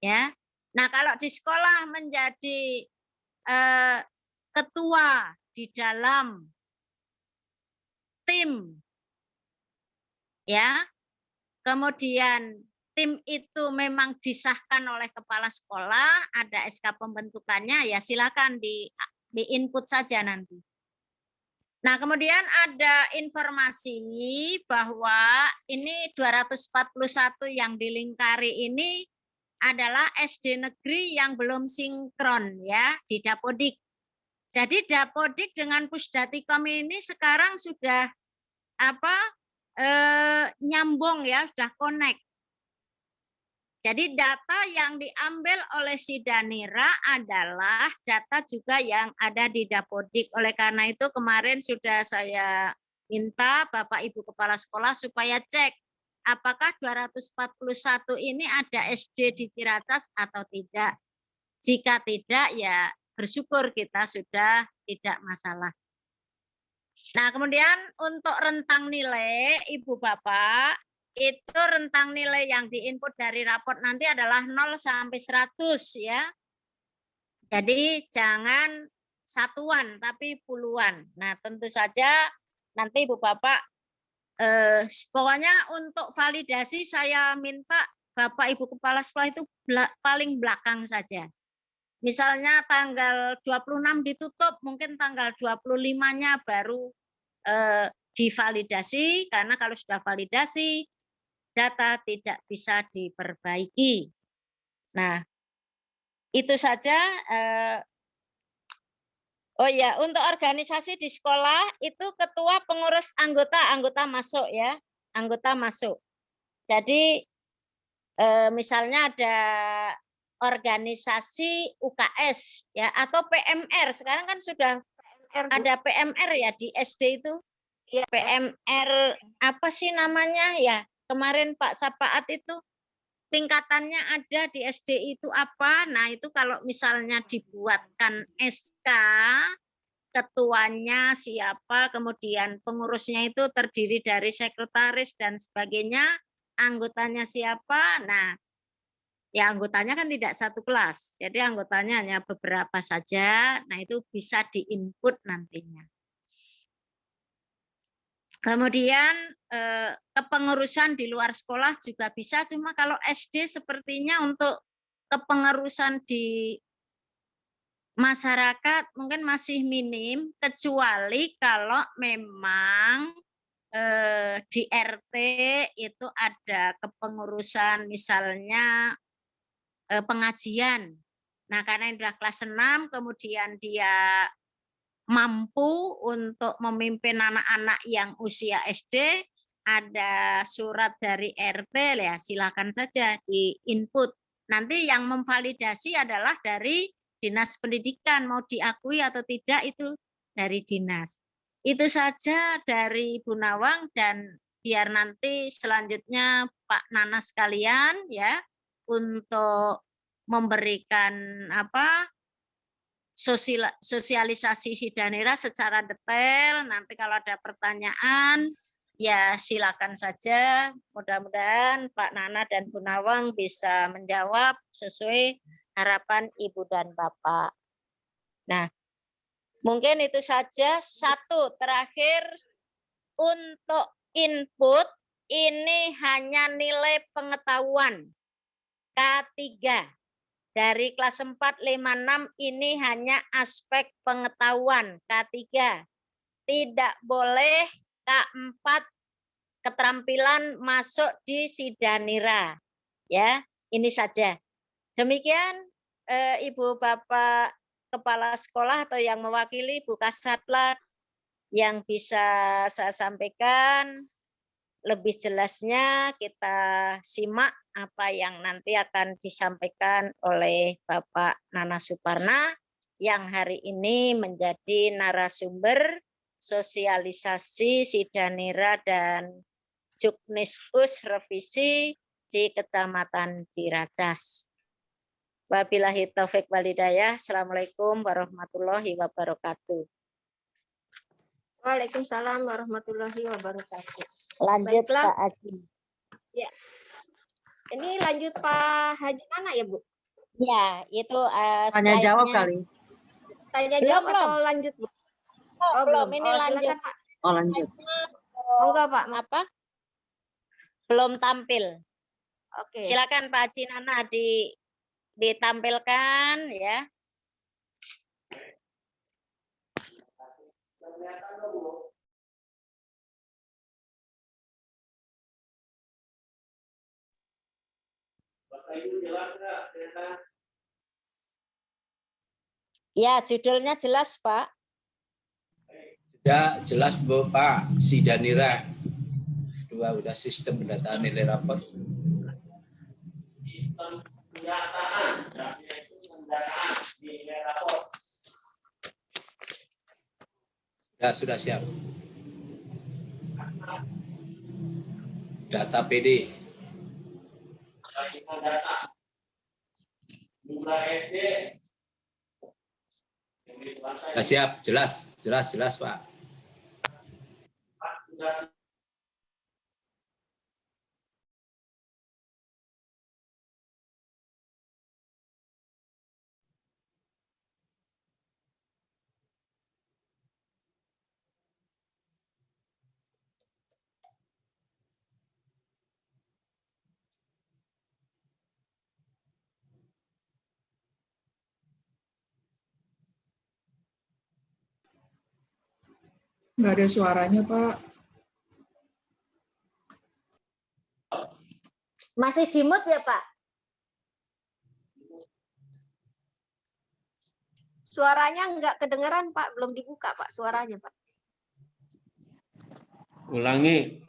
Ya. Nah, kalau di sekolah menjadi ketua di dalam tim ya, kemudian tim itu memang disahkan oleh kepala sekolah, ada SK pembentukannya, ya silakan di input saja nanti. Nah, kemudian ada informasi bahwa ini 241 yang dilingkari ini adalah SD negeri yang belum sinkron ya di Dapodik. Jadi Dapodik dengan Pusdatikom ini sekarang sudah nyambung ya, sudah connect. Jadi data yang diambil oleh si Danira adalah data juga yang ada di Dapodik. Oleh karena itu kemarin sudah saya minta Bapak Ibu Kepala Sekolah supaya cek apakah 241 ini ada SD di Ciracas atau tidak. Jika tidak ya bersyukur kita sudah tidak masalah. Nah, kemudian untuk rentang nilai Ibu Bapak, itu rentang nilai yang diinput dari raport nanti adalah 0 sampai 100 ya. Jadi jangan satuan tapi puluhan. Nah, tentu saja nanti Ibu Bapak pokoknya untuk validasi saya minta Bapak Ibu Kepala Sekolah itu paling belakang saja. Misalnya tanggal 26 ditutup, mungkin tanggal 25-nya baru divalidasi, karena kalau sudah validasi data tidak bisa diperbaiki. Nah, itu saja. Oh ya, untuk organisasi di sekolah itu ketua, pengurus, anggota masuk ya, anggota masuk. Jadi misalnya ada organisasi UKS ya atau PMR, sekarang kan sudah ada PMR ya di SD itu. Ya, PMR apa sih namanya ya? Kemarin Pak Sapaat itu tingkatannya ada di SD itu apa? Nah, itu kalau misalnya dibuatkan SK, ketuanya siapa, kemudian pengurusnya itu terdiri dari sekretaris dan sebagainya, anggotanya siapa. Nah, ya anggotanya kan tidak satu kelas, jadi anggotanya hanya beberapa saja. Nah, itu bisa diinput nantinya. Kemudian kepengurusan di luar sekolah juga bisa, cuma kalau SD sepertinya untuk kepengurusan di masyarakat mungkin masih minim, kecuali kalau memang di RT itu ada kepengurusan misalnya pengajian. Nah, karena ini sudah kelas 6, kemudian dia mampu untuk memimpin anak-anak yang usia SD, ada surat dari RT, ya silakan saja di input. Nanti yang memvalidasi adalah dari Dinas Pendidikan, mau diakui atau tidak itu dari dinas. Itu saja dari Ibu Nawang, dan biar nanti selanjutnya Pak Nana sekalian ya untuk memberikan sosialisasi si Danira secara detail. Nanti kalau ada pertanyaan ya silakan saja. Mudah-mudahan Pak Nana dan Bu Nawang bisa menjawab sesuai harapan Ibu dan Bapak. Nah, mungkin itu saja. Satu terakhir, untuk input ini hanya nilai pengetahuan K3. Dari kelas 4, 5, 6 ini hanya aspek pengetahuan K3. Tidak boleh K4 keterampilan masuk di si Danira. Ya, ini saja. Demikian Ibu Bapak Kepala Sekolah atau yang mewakili Bu Kasatlat yang bisa saya sampaikan. Lebih jelasnya kita simak apa yang nanti akan disampaikan oleh Bapak Nana Suparna yang hari ini menjadi narasumber sosialisasi si Danira dan Jukniskus revisi di Kecamatan Ciracas. Wabillahi taufik walhidayah. Assalamualaikum warahmatullahi wabarakatuh. Waalaikumsalam warahmatullahi wabarakatuh. Lanjut. Baiklah. Pak Haji. Ya. Ini lanjut Pak Haji Nana ya, Bu? Ya, itu Tanya jawab kali. Tanya jawab atau lanjut, Bu? Oh, belum. Ini lanjut. Silakan, Pak. Oh, lanjut. Oh, enggak, Pak. Apa? Belum tampil. Oke. Silakan Pak Haji Nana ditampilkan ya. Ya, judulnya jelas, Pak. Sudah jelas Bu, Pak. Sidanira. Dua udah sistem pendataan nilai rapot. Sistem pendataan, yaitu pendataan nilai rapot. Sudah siap. Data PD. Data. Jumlah SD. Sudah siap, jelas Pak. Nggak ada suaranya, Pak. Masih di mute ya, Pak? Suaranya nggak kedengeran, Pak. Belum dibuka, Pak, suaranya, Pak. Ulangi.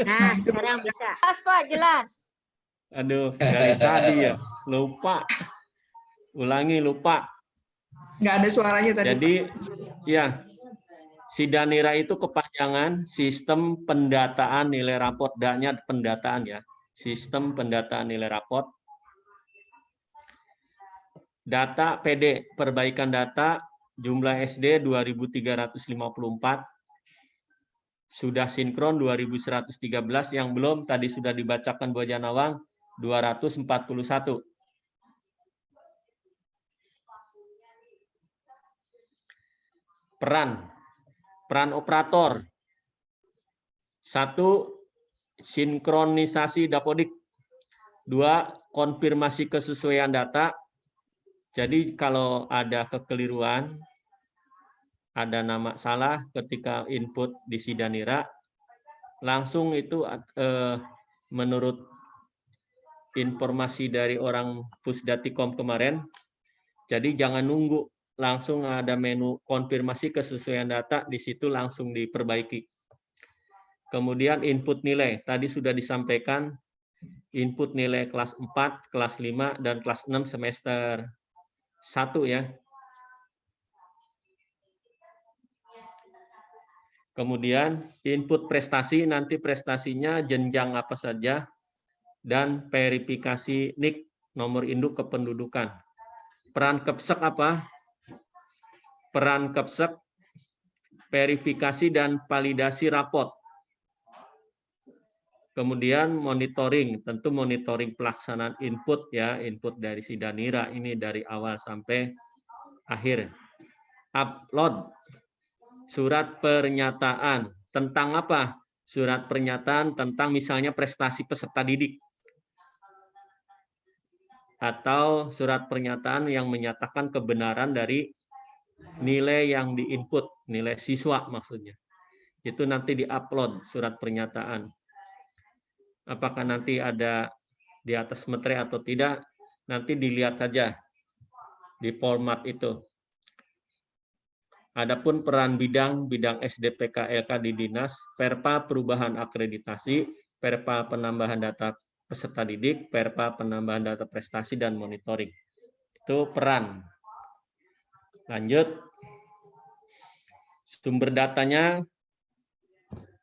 Nah, sekarang bisa. Jelas, Pak, jelas. Aduh, dari tadi ya. Lupa. Ulangi, lupa. Nggak ada suaranya tadi. Jadi, ya. Sidanira itu kepanjangan Sistem Pendataan Nilai Rapot. D-nya pendataan ya. Sistem Pendataan Nilai Rapot. Data PD, perbaikan data, jumlah SD 2.354. Sudah sinkron 2.113. Yang belum tadi sudah dibacakan Bu Janawang 241. Peran operator. 1. Sinkronisasi dapodik. 2. Konfirmasi kesesuaian data. Jadi kalau ada kekeliruan, ada nama salah ketika input di Sidanira, langsung itu menurut informasi dari orang Pusdatikom kemarin, jadi jangan nunggu, langsung ada menu konfirmasi kesesuaian data, di situ langsung diperbaiki. Kemudian input nilai, tadi sudah disampaikan, input nilai kelas 4, kelas 5, dan kelas 6 semester 1 ya. Kemudian input prestasi, nanti prestasinya jenjang apa saja, dan verifikasi NIK, nomor induk kependudukan. Peran KEPSEK apa? Peran KEPSEK, verifikasi dan validasi rapot. Kemudian monitoring, tentu monitoring pelaksanaan input ya, input dari Sidanira ini dari awal sampai akhir. Upload, surat pernyataan, tentang apa? Surat pernyataan tentang misalnya prestasi peserta didik. Atau surat pernyataan yang menyatakan kebenaran dari nilai yang diinput, nilai siswa maksudnya. Itu nanti diupload surat pernyataan. Apakah nanti ada di atas materai atau tidak, nanti dilihat saja di format itu. Adapun peran bidang SDPK LK di dinas, Perpa perubahan akreditasi, Perpa penambahan data peserta didik, Perpa penambahan data prestasi dan monitoring. Itu peran. Lanjut. Sumber datanya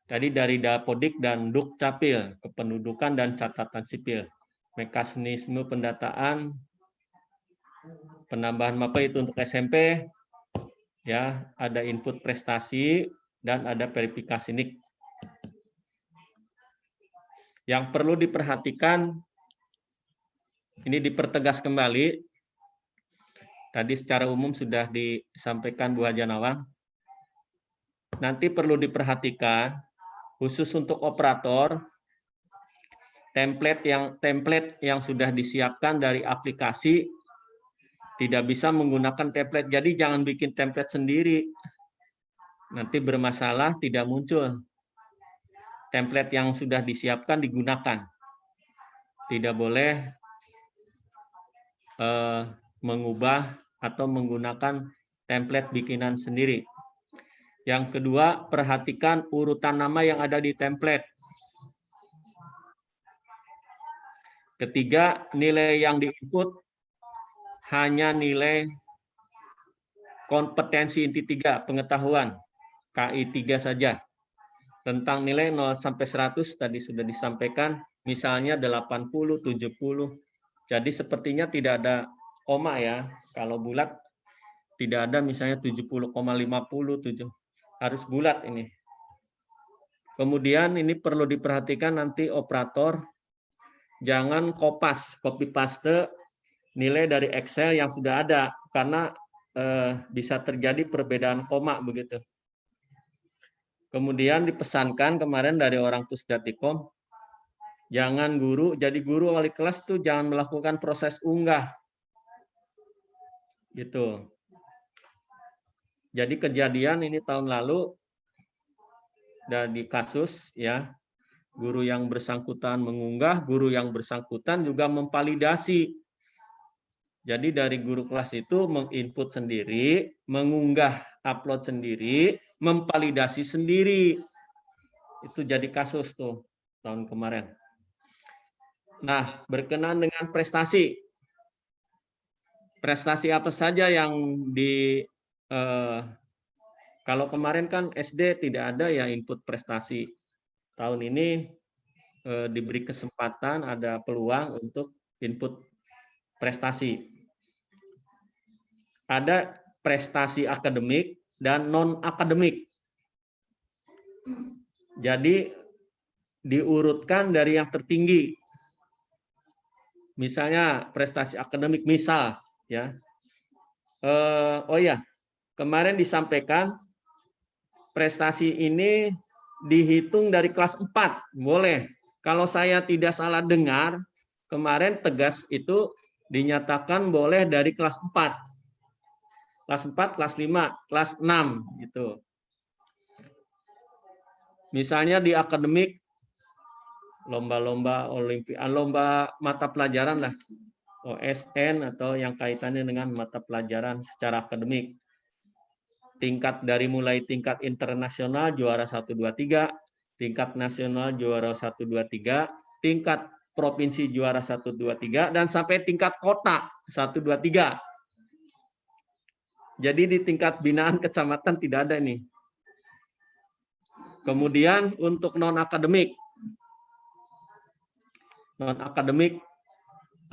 tadi dari Dapodik dan Dukcapil, kependudukan dan catatan sipil. Mekanisme pendataan, penambahan mapel itu untuk SMP, ya, ada input prestasi dan ada verifikasi NIK. Yang perlu diperhatikan, ini dipertegas kembali, tadi secara umum sudah disampaikan Bu Janawang, nanti perlu diperhatikan, khusus untuk operator, template yang sudah disiapkan dari aplikasi, tidak bisa menggunakan template. Jadi jangan bikin template sendiri. Nanti bermasalah, tidak muncul. Template yang sudah disiapkan digunakan. Tidak boleh mengubah atau menggunakan template bikinan sendiri. Yang kedua, perhatikan urutan nama yang ada di template. Ketiga, nilai yang diinput hanya nilai kompetensi inti 3, pengetahuan, KI 3 saja. Tentang nilai 0 sampai 100 tadi sudah disampaikan, misalnya 80, 70. Jadi sepertinya tidak ada koma ya. Kalau bulat tidak ada misalnya 70,50, harus bulat ini. Kemudian ini perlu diperhatikan nanti operator, jangan copy paste nilai dari Excel yang sudah ada, karena bisa terjadi perbedaan koma begitu. Kemudian dipesankan kemarin dari orang Pusdatikom, jangan jadi guru wali kelas tuh jangan melakukan proses unggah. Gitu. Jadi kejadian ini tahun lalu dari kasus ya, guru yang bersangkutan mengunggah, guru yang bersangkutan juga memvalidasi. Jadi dari guru kelas itu menginput sendiri, mengunggah upload sendiri, memvalidasi sendiri. Itu jadi kasus tuh tahun kemarin. Nah, berkenaan dengan prestasi. Prestasi apa saja yang kalau kemarin kan SD tidak ada ya input prestasi. Tahun ini diberi kesempatan, ada peluang untuk input prestasi. Ada prestasi akademik dan non-akademik. Jadi diurutkan dari yang tertinggi. Misalnya prestasi akademik, misal ya. Oh ya, kemarin disampaikan prestasi ini dihitung dari kelas 4, boleh. Kalau saya tidak salah dengar, kemarin tegas itu dinyatakan boleh dari kelas 4. Kelas 4, kelas 5, kelas 6 gitu. Misalnya di akademik, lomba-lomba olimpiade, lomba mata pelajaran lah, OSN atau yang kaitannya dengan mata pelajaran secara akademik. Tingkat dari mulai tingkat internasional juara 1, 2, 3, tingkat nasional juara 1, 2, 3, tingkat provinsi juara 1, 2, 3, dan sampai tingkat kota 1, 2, 3. Jadi di tingkat binaan kecamatan tidak ada nih. Kemudian untuk non-akademik. Non-akademik,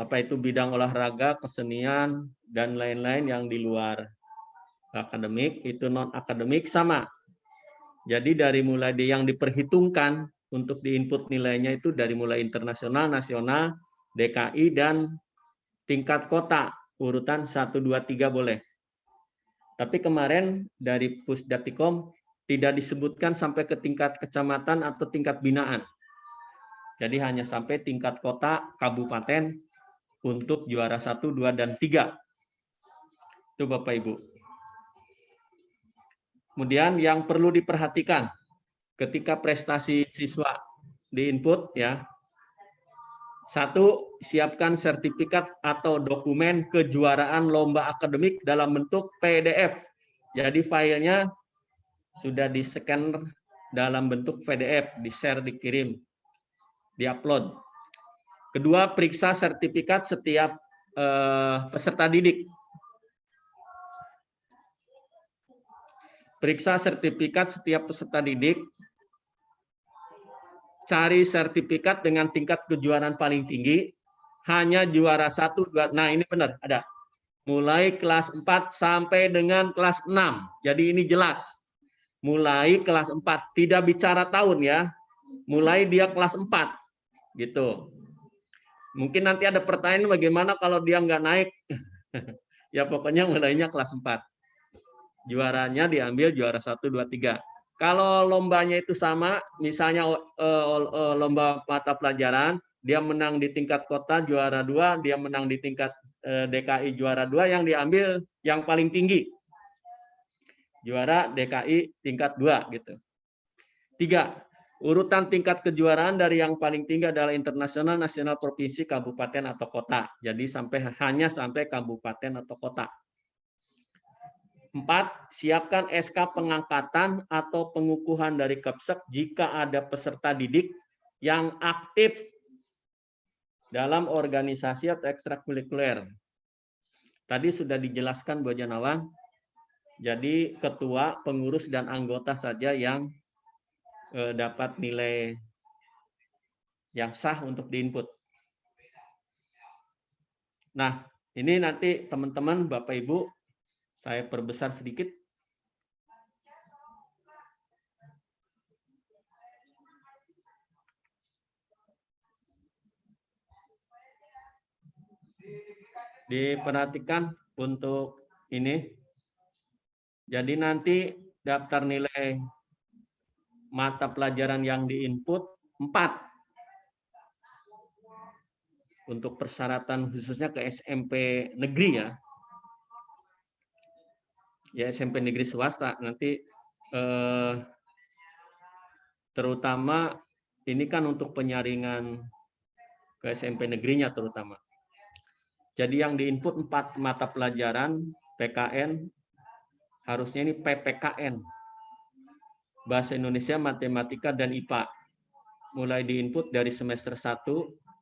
apa itu bidang olahraga, kesenian, dan lain-lain yang di luar akademik, itu non-akademik sama. Jadi dari mulai yang diperhitungkan untuk diinput nilainya itu dari mulai internasional, nasional, DKI, dan tingkat kota, urutan 1, 2, 3 boleh. Tapi kemarin dari Pusdatikom tidak disebutkan sampai ke tingkat kecamatan atau tingkat binaan. Jadi hanya sampai tingkat kota, kabupaten untuk juara 1, 2, dan 3. Itu Bapak Ibu. Kemudian yang perlu diperhatikan ketika prestasi siswa diinput ya. 1, siapkan sertifikat atau dokumen kejuaraan lomba akademik dalam bentuk PDF. Jadi filenya sudah di-scan dalam bentuk PDF, di-share, dikirim, di-upload. Kedua, periksa sertifikat setiap peserta didik. Periksa sertifikat setiap peserta didik. Cari sertifikat dengan tingkat kejuaraan paling tinggi, hanya juara 1, 2, nah ini benar, ada. Mulai kelas 4 sampai dengan kelas 6. Jadi ini jelas. Mulai kelas 4, tidak bicara tahun ya. Mulai dia kelas 4. Gitu. Mungkin nanti ada pertanyaan bagaimana kalau dia nggak naik. Ya pokoknya mulainya kelas 4. Juaranya diambil juara 1, 2, 3. Kalau lombanya itu sama, misalnya lomba mata pelajaran, dia menang di tingkat kota juara 2, dia menang di tingkat DKI juara 2, yang diambil yang paling tinggi. Juara DKI tingkat 2 gitu. 3. Urutan tingkat kejuaraan dari yang paling tinggi adalah internasional, nasional, provinsi, kabupaten atau kota. Jadi hanya sampai kabupaten atau kota. 4. Siapkan SK pengangkatan atau pengukuhan dari Kepsek jika ada peserta didik yang aktif dalam organisasi atau ekstrakurikuler. Tadi sudah dijelaskan Bu Janawan. Jadi ketua, pengurus, dan anggota saja yang dapat nilai yang sah untuk diinput. Nah, ini nanti teman-teman, Bapak Ibu, saya perbesar sedikit. Diperhatikan untuk ini. Jadi nanti daftar nilai mata pelajaran yang diinput 4 untuk persyaratan khususnya ke SMP negeri ya. Ya SMP negeri swasta nanti terutama ini kan untuk penyaringan ke SMP negerinya terutama. Jadi yang diinput 4 mata pelajaran PKN harusnya ini PPKN. Bahasa Indonesia, Matematika, dan IPA. Mulai diinput dari semester 1,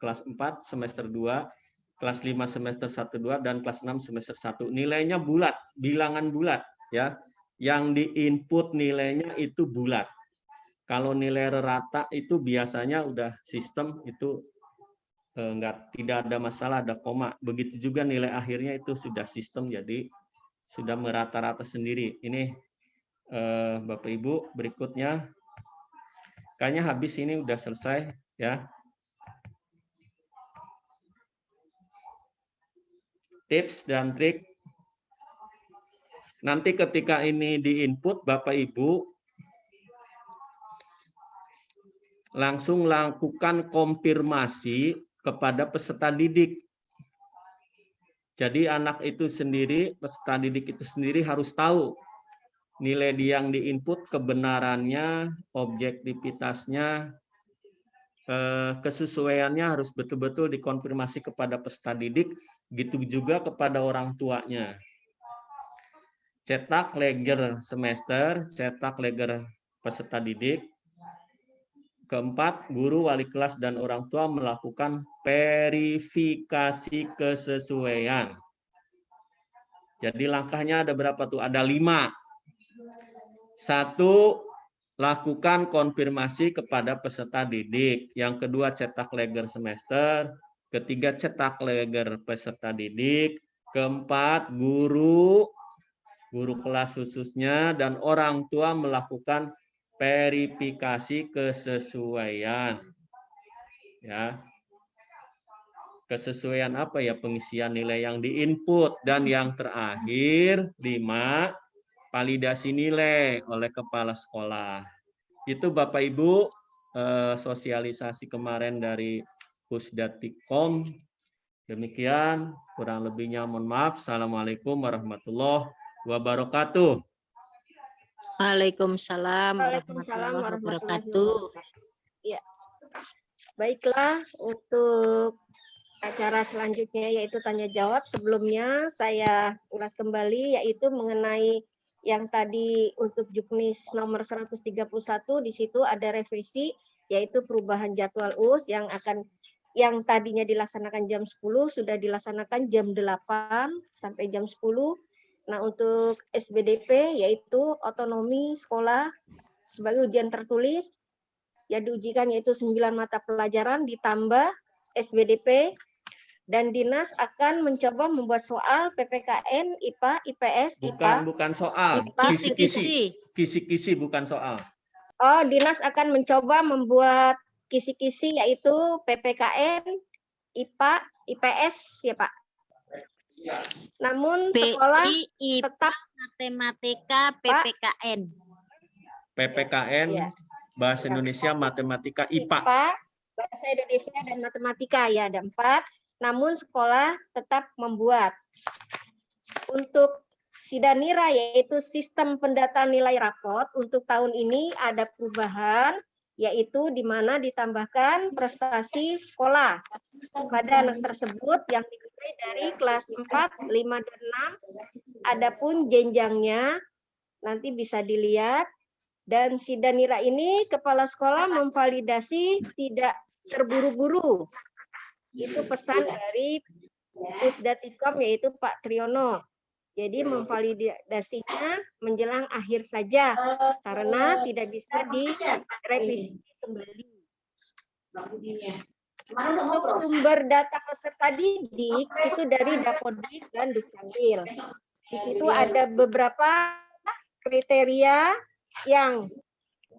kelas 4, semester 2, kelas 5, semester 1, 2, dan kelas 6, semester 1. Nilainya bulat, bilangan bulat. Ya. Yang diinput nilainya itu bulat. Kalau nilai rata itu biasanya udah sistem itu tidak ada masalah, ada koma. Begitu juga nilai akhirnya itu sudah sistem, jadi sudah merata-rata sendiri. Ini Bapak Ibu, berikutnya kayaknya habis ini udah selesai ya. Tips dan trik. Nanti ketika ini diinput Bapak Ibu langsung lakukan konfirmasi kepada peserta didik. Jadi anak itu sendiri, peserta didik itu sendiri harus tahu nilai yang diinput, kebenarannya, objektivitasnya, kesesuaiannya harus betul-betul dikonfirmasi kepada peserta didik, gitu juga kepada orang tuanya. Cetak leger semester, cetak leger peserta didik. Keempat, guru, wali kelas, dan orang tua melakukan verifikasi kesesuaian. Jadi langkahnya ada berapa tuh? Ada 5. 1, lakukan konfirmasi kepada peserta didik. Yang kedua, cetak leger semester. Ketiga, cetak leger peserta didik. Keempat, guru kelas khususnya, dan orang tua melakukan verifikasi kesesuaian. Ya. Kesesuaian apa ya? Pengisian nilai yang diinput. Dan yang terakhir, 5, validasi nilai oleh kepala sekolah. Itu Bapak Ibu sosialisasi kemarin dari Pusdatikom. Demikian, kurang lebihnya mohon maaf. Assalamualaikum warahmatullahi wabarakatuh. Waalaikumsalam warahmatullahi wabarakatuh. Ya. Baiklah, untuk acara selanjutnya yaitu tanya jawab. Sebelumnya saya ulas kembali yaitu mengenai yang tadi untuk Juknis nomor 131, di situ ada revisi yaitu perubahan jadwal US yang tadinya dilaksanakan jam 10 sudah dilaksanakan jam 8 sampai jam 10. Nah, untuk SBDP yaitu otonomi sekolah sebagai ujian tertulis yang diujikan yaitu 9 mata pelajaran ditambah SBDP, dan dinas akan mencoba membuat soal PPKN, IPA, IPS, IPA. Bukan soal, kisi-kisi bukan soal. Oh, dinas akan mencoba membuat kisi-kisi yaitu PPKN, IPA, IPS ya Pak. Namun sekolah tetap matematika PPKN. PPKN, ya. Bahasa Indonesia, matematika, IPA. bahasa Indonesia dan matematika ya ada 4. Namun sekolah tetap membuat. Untuk Sidanira yaitu sistem pendataan nilai rapot untuk tahun ini ada perubahan, yaitu di mana ditambahkan prestasi sekolah pada anak tersebut yang dimulai dari kelas 4, 5, dan 6. Adapun jenjangnya nanti bisa dilihat. Dan Sidanira ini kepala sekolah memvalidasi tidak terburu-buru. Itu pesan dari Pusdatikom yaitu Pak Triyono. Jadi memvalidasinya menjelang akhir saja karena tidak bisa direvisi kembali. Untuk sumber data peserta didik itu dari Dapodik dan Dukcapil. Di situ ada beberapa kriteria yang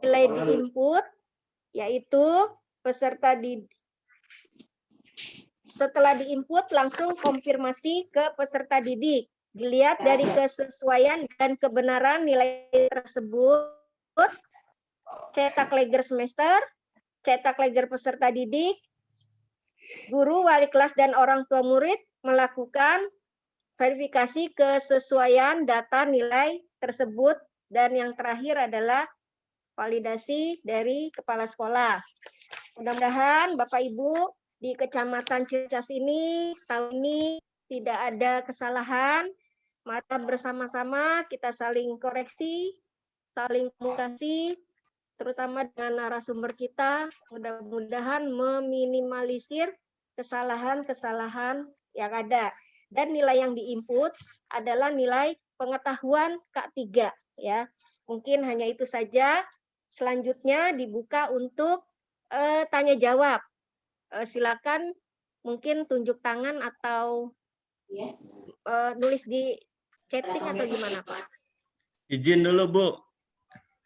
nilai di-input, yaitu peserta didik. Setelah di-input langsung konfirmasi ke peserta didik. Dilihat dari kesesuaian dan kebenaran nilai tersebut, cetak leger semester, cetak leger peserta didik, guru, wali kelas, dan orang tua murid melakukan verifikasi kesesuaian data nilai tersebut, dan yang terakhir adalah validasi dari kepala sekolah. Mudah-mudahan Bapak Ibu di Kecamatan Ciracas ini tahun ini tidak ada kesalahan. Mari bersama-sama kita saling koreksi, saling komunikasi, terutama dengan narasumber kita, mudah-mudahan meminimalisir kesalahan-kesalahan yang ada. Dan nilai yang di-input adalah nilai pengetahuan K3 ya. Mungkin hanya itu saja. Selanjutnya dibuka untuk tanya jawab. Silakan mungkin tunjuk tangan atau nulis di chatting atau gimana, Pak? Izin dulu, Bu.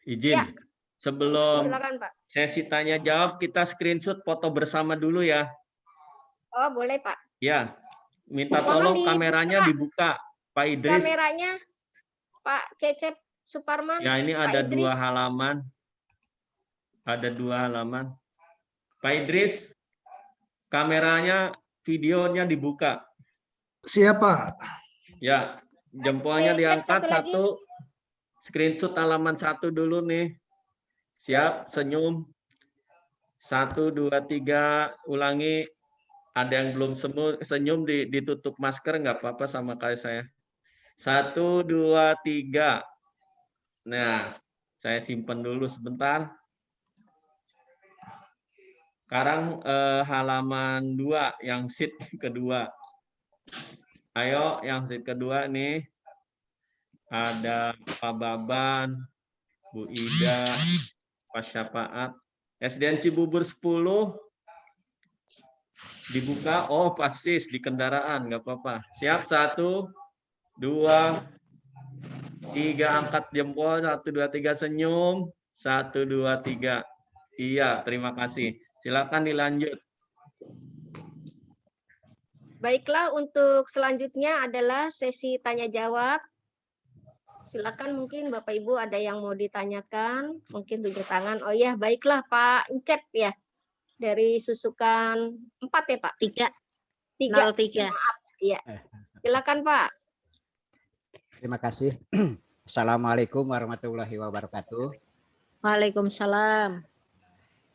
Izin. Ya. Sebelum Silakan, Pak. sesi tanya jawab, kita screenshot foto bersama dulu ya. Oh, boleh, Pak. Ya. Minta tolong kameranya dibuka, Pak Idris. Kameranya Pak Cecep Suparman. Ya, ini ada Pak Idris. 2 halaman. Ada 2 halaman. Pak Idris, kameranya, videonya dibuka. Siapa? Ya, jempolnya diangkat satu. Screenshot halaman 1 dulu nih. Siap, senyum. 1, 2, 3, ulangi. Ada yang belum senyum ditutup masker nggak apa-apa sama kayak saya. 1, 2, 3. Nah, saya simpan dulu sebentar. Sekarang halaman 2 yang sheet kedua. Ayo yang sheet kedua nih. Ada Pak Baban, Bu Ida, Pak Syafaat. SDN Cibubur 10 dibuka. Oh, pasis di kendaraan, nggak apa-apa. Siap, 1, 2, 3, angkat jempol. 1, 2, 3, senyum. 1, 2, 3. Iya, terima kasih. Silakan dilanjut. Baiklah, untuk selanjutnya adalah sesi tanya jawab. Silakan mungkin Bapak Ibu ada yang mau ditanyakan, mungkin tunjuk tangan. Oh ya, baiklah Pak Encep ya. Dari Susukan 4 ya, Pak? 3. 03. Maaf. Iya. Silakan, Pak. Terima kasih. Assalamualaikum warahmatullahi wabarakatuh. Waalaikumsalam.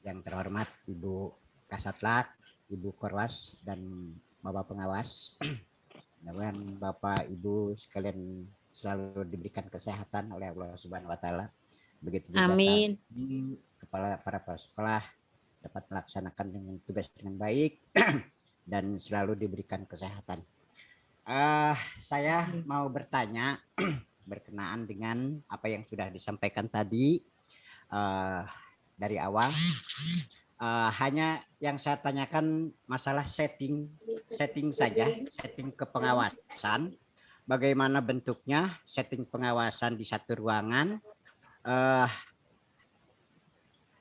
Yang terhormat Ibu Kasatlat, Ibu Korwas, dan Bapak Pengawas. Mudah-mudahan Bapak Ibu sekalian selalu diberikan kesehatan oleh Allah Subhanahu wa taala. Begitu juga Amin. Kepala para sekolah dapat melaksanakan dengan tugas dengan baik dan selalu diberikan kesehatan. Saya mau bertanya berkenaan dengan apa yang sudah disampaikan tadi dari awal. Hanya yang saya tanyakan masalah setting saja, setting kepengawasan. Bagaimana bentuknya setting pengawasan di satu ruangan,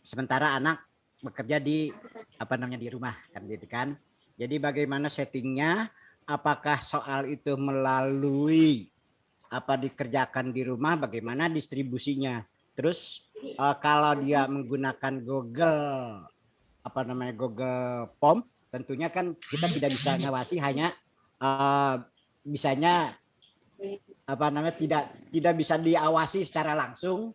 sementara anak bekerja di di rumah kan gitu kan. Jadi bagaimana settingnya? Apakah soal itu melalui dikerjakan di rumah? Bagaimana distribusinya? Terus kalau dia menggunakan Google Google Form, tentunya kan kita tidak bisa ngawasi, hanya bisanya tidak bisa diawasi secara langsung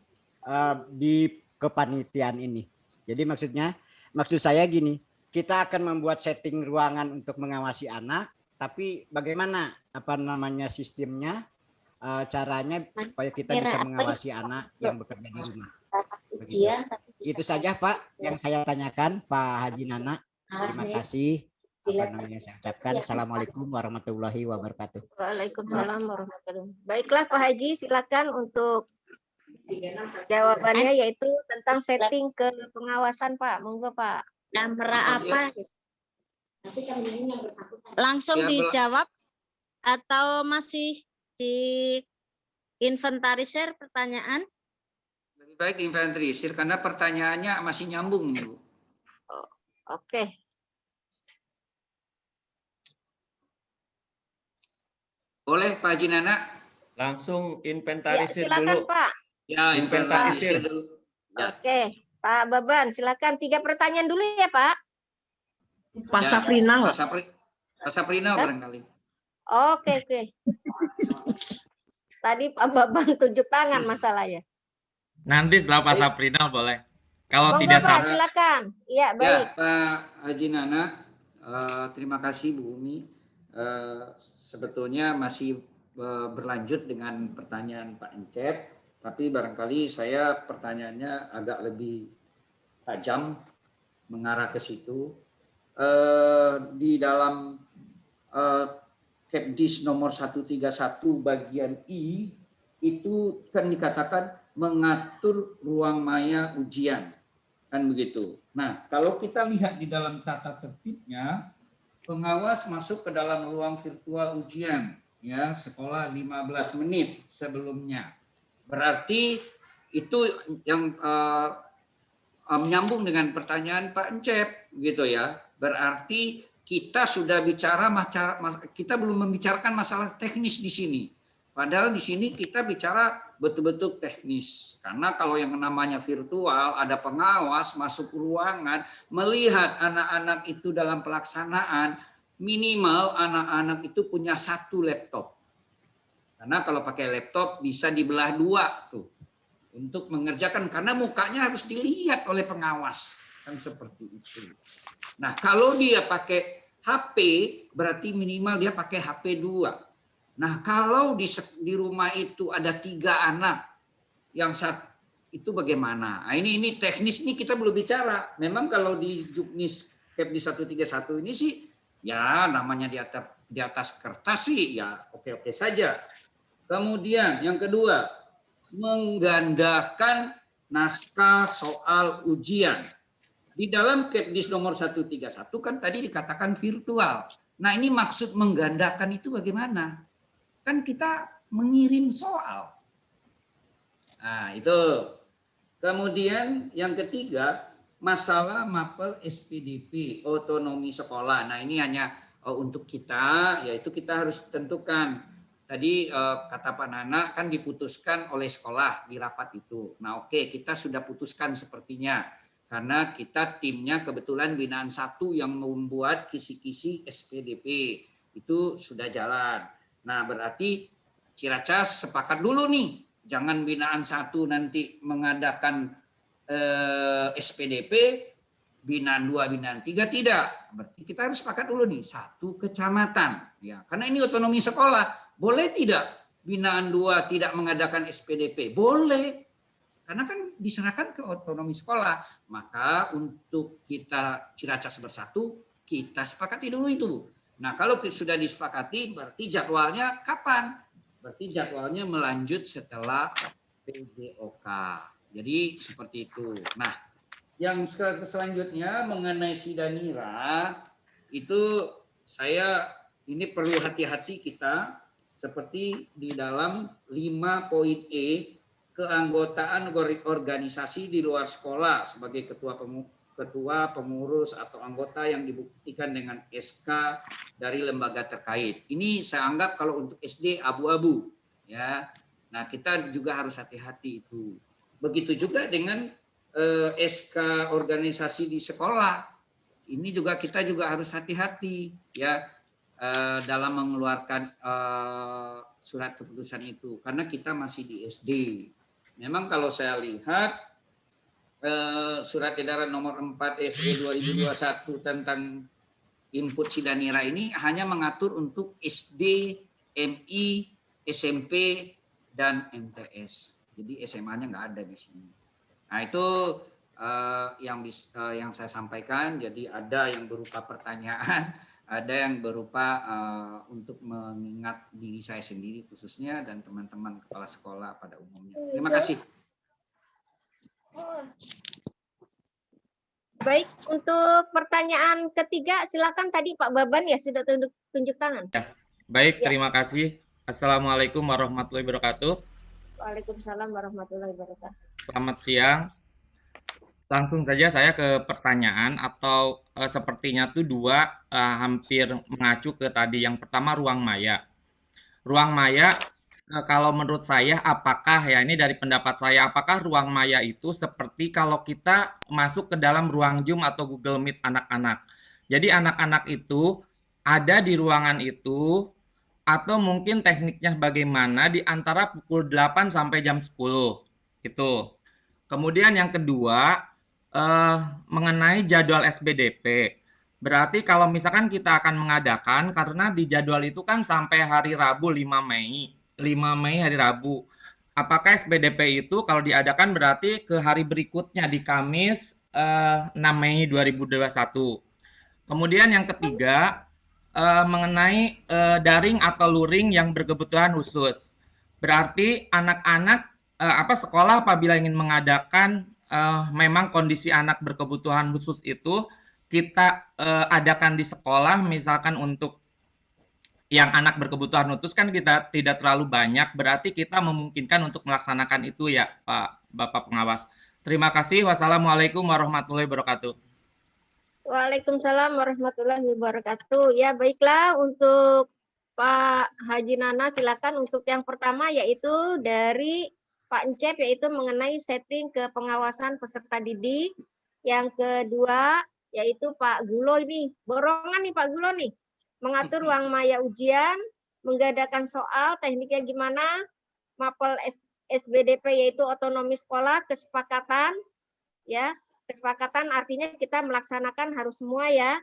di kepanitiaan ini. Jadi maksud saya gini, kita akan membuat setting ruangan untuk mengawasi anak, tapi bagaimana sistemnya, caranya supaya kita bisa mengawasi anak yang bekerja di rumah. Begitu. Itu saja Pak yang saya tanyakan, Pak Haji Nana. Terima kasih. Saya ucapkan Assalamualaikum warahmatullahi wabarakatuh. Waalaikumsalam warahmatullahi wabarakatuh. Baiklah Pak Haji, silakan untuk jawabannya, yaitu tentang setting ke pengawasan Pak. Monggo Pak. Kamera apa? Langsung dijawab atau masih di inventarisir pertanyaan? Lebih baik di inventarisir karena pertanyaannya masih nyambung, Bu. Oke. Boleh Pak Haji Nana? Langsung inventarisir silakan, dulu. Pak. Ya, inventarisir dulu. Ya. Oke, Pak Baban, silakan 3 pertanyaan dulu ya, Pak. Pak Safrinal. Pak Safrinal barangkali. Oke. Tadi Pak Baban tunjuk tangan masalahnya. Nanti setelah Pak Safrinal boleh. Kalau Monggo, tidak Pak, silakan. Iya, baik. Ya, Pak Haji Nana, terima kasih Bu Umi. Sebetulnya masih berlanjut dengan pertanyaan Pak Encep, tapi barangkali saya pertanyaannya agak lebih tajam mengarah ke situ. Di dalam Kepdis nomor 131 bagian I itu kan dikatakan mengatur ruang maya ujian, kan begitu. Nah, kalau kita lihat di dalam tata tertibnya, pengawas masuk ke dalam ruang virtual ujian, ya, sekolah 15 menit sebelumnya. Berarti itu yang menyambung dengan pertanyaan Pak Encep, gitu ya. Berarti kita sudah bicara, kita belum membicarakan masalah teknis di sini. Padahal di sini kita bicara betul-betul teknis. Karena kalau yang namanya virtual, ada pengawas masuk ruangan, melihat anak-anak itu dalam pelaksanaan, minimal anak-anak itu punya 1 laptop. Karena kalau pakai laptop bisa dibelah 2 tuh. Untuk mengerjakan, karena mukanya harus dilihat oleh pengawas. Kan seperti itu. Nah, kalau dia pakai HP, berarti minimal dia pakai HP 2. Nah, kalau di rumah itu ada 3 anak, yang itu bagaimana? Nah, ini teknis nih kita belum bicara. Memang kalau di Juknis Kepdis 131 ini sih, ya namanya di atas kertas sih, ya oke-oke saja. Kemudian yang kedua, menggandakan naskah soal ujian. Di dalam Kepdis nomor 131 kan tadi dikatakan virtual. Nah, ini maksud menggandakan itu bagaimana? Kan kita mengirim soal. Nah, itu. Kemudian yang ketiga, masalah mapel SPDP, otonomi sekolah. Nah, ini hanya untuk kita, yaitu kita harus tentukan. Tadi kata Pak Nana kan diputuskan oleh sekolah di rapat itu. Nah, oke, kita sudah putuskan sepertinya. Karena kita timnya kebetulan binaan 1 yang membuat kisi-kisi SPDP. Itu sudah jalan. Nah, berarti Ciracas sepakat dulu nih. Jangan binaan 1 nanti mengadakan SPDP, binaan 2, binaan 3 tidak. Berarti kita harus sepakat dulu nih, 1 kecamatan. Ya, karena ini otonomi sekolah. Boleh tidak binaan 2 tidak mengadakan SPDP? Boleh. Karena kan diserahkan ke otonomi sekolah. Maka untuk kita Ciracas Bersatu, kita sepakati dulu itu. Nah, kalau sudah disepakati, berarti jadwalnya kapan? Berarti jadwalnya melanjut setelah PJOK. Jadi seperti itu. Nah, yang selanjutnya mengenai Sidanira, itu saya ini perlu hati-hati kita, seperti di dalam 5 E, keanggotaan organisasi di luar sekolah sebagai ketua, pengurus atau anggota yang dibuktikan dengan SK dari lembaga terkait. Ini saya anggap kalau untuk SD abu-abu, ya. Nah, kita juga harus hati-hati itu. Begitu juga dengan SK organisasi di sekolah. ini juga kita juga harus hati-hati ya dalam mengeluarkan surat keputusan itu, karena kita masih di SD. Memang kalau saya lihat surat edaran nomor 4 SE 2021 tentang input Sidanira ini hanya mengatur untuk SD, MI, SMP, dan MTS. Jadi SMA-nya nggak ada di sini. Nah itu yang saya sampaikan. Jadi ada yang berupa pertanyaan, ada yang berupa untuk mengingat diri saya sendiri khususnya dan teman-teman kepala sekolah pada umumnya. Terima kasih. Baik, untuk pertanyaan ketiga silakan, tadi Pak Baban ya sudah tunjuk tangan. Ya. Baik, Ya. terima kasih. Assalamualaikum warahmatullahi wabarakatuh. Waalaikumsalam warahmatullahi wabarakatuh. Selamat siang. Langsung saja saya ke pertanyaan atau sepertinya tuh dua hampir mengacu ke tadi. Yang pertama ruang maya. Ruang maya kalau menurut saya apakah ya ini dari pendapat saya, apakah ruang maya itu seperti kalau kita masuk ke dalam ruang Zoom atau Google Meet anak-anak. Jadi anak-anak itu ada di ruangan itu atau mungkin tekniknya bagaimana di antara pukul 8 sampai jam 10 itu. Kemudian yang kedua mengenai jadwal SBDP. Berarti kalau misalkan kita akan mengadakan, karena di jadwal itu kan sampai hari Rabu 5 Mei hari Rabu. Apakah SBDP itu kalau diadakan berarti ke hari berikutnya di Kamis 6 Mei 2021. Kemudian yang ketiga mengenai daring atau luring yang berkebutuhan khusus. Berarti anak-anak sekolah apabila ingin mengadakan memang kondisi anak berkebutuhan khusus itu kita adakan di sekolah, misalkan untuk yang anak berkebutuhan khusus kan kita tidak terlalu banyak, berarti kita memungkinkan untuk melaksanakan itu ya Pak Bapak Pengawas. Terima kasih. Wassalamualaikum warahmatullahi wabarakatuh. Waalaikumsalam warahmatullahi wabarakatuh. Ya baiklah, untuk Pak Haji Nana silakan untuk yang pertama yaitu dari Pak Encep, yaitu mengenai setting ke pengawasan peserta didik. Yang kedua yaitu Pak Gulo, ini borongan nih Pak Gulo nih, mengatur ruang maya ujian, mengadakan soal, tekniknya gimana, mapel SBDP yaitu otonomi sekolah, kesepakatan, ya kesepakatan artinya kita melaksanakan harus semua ya.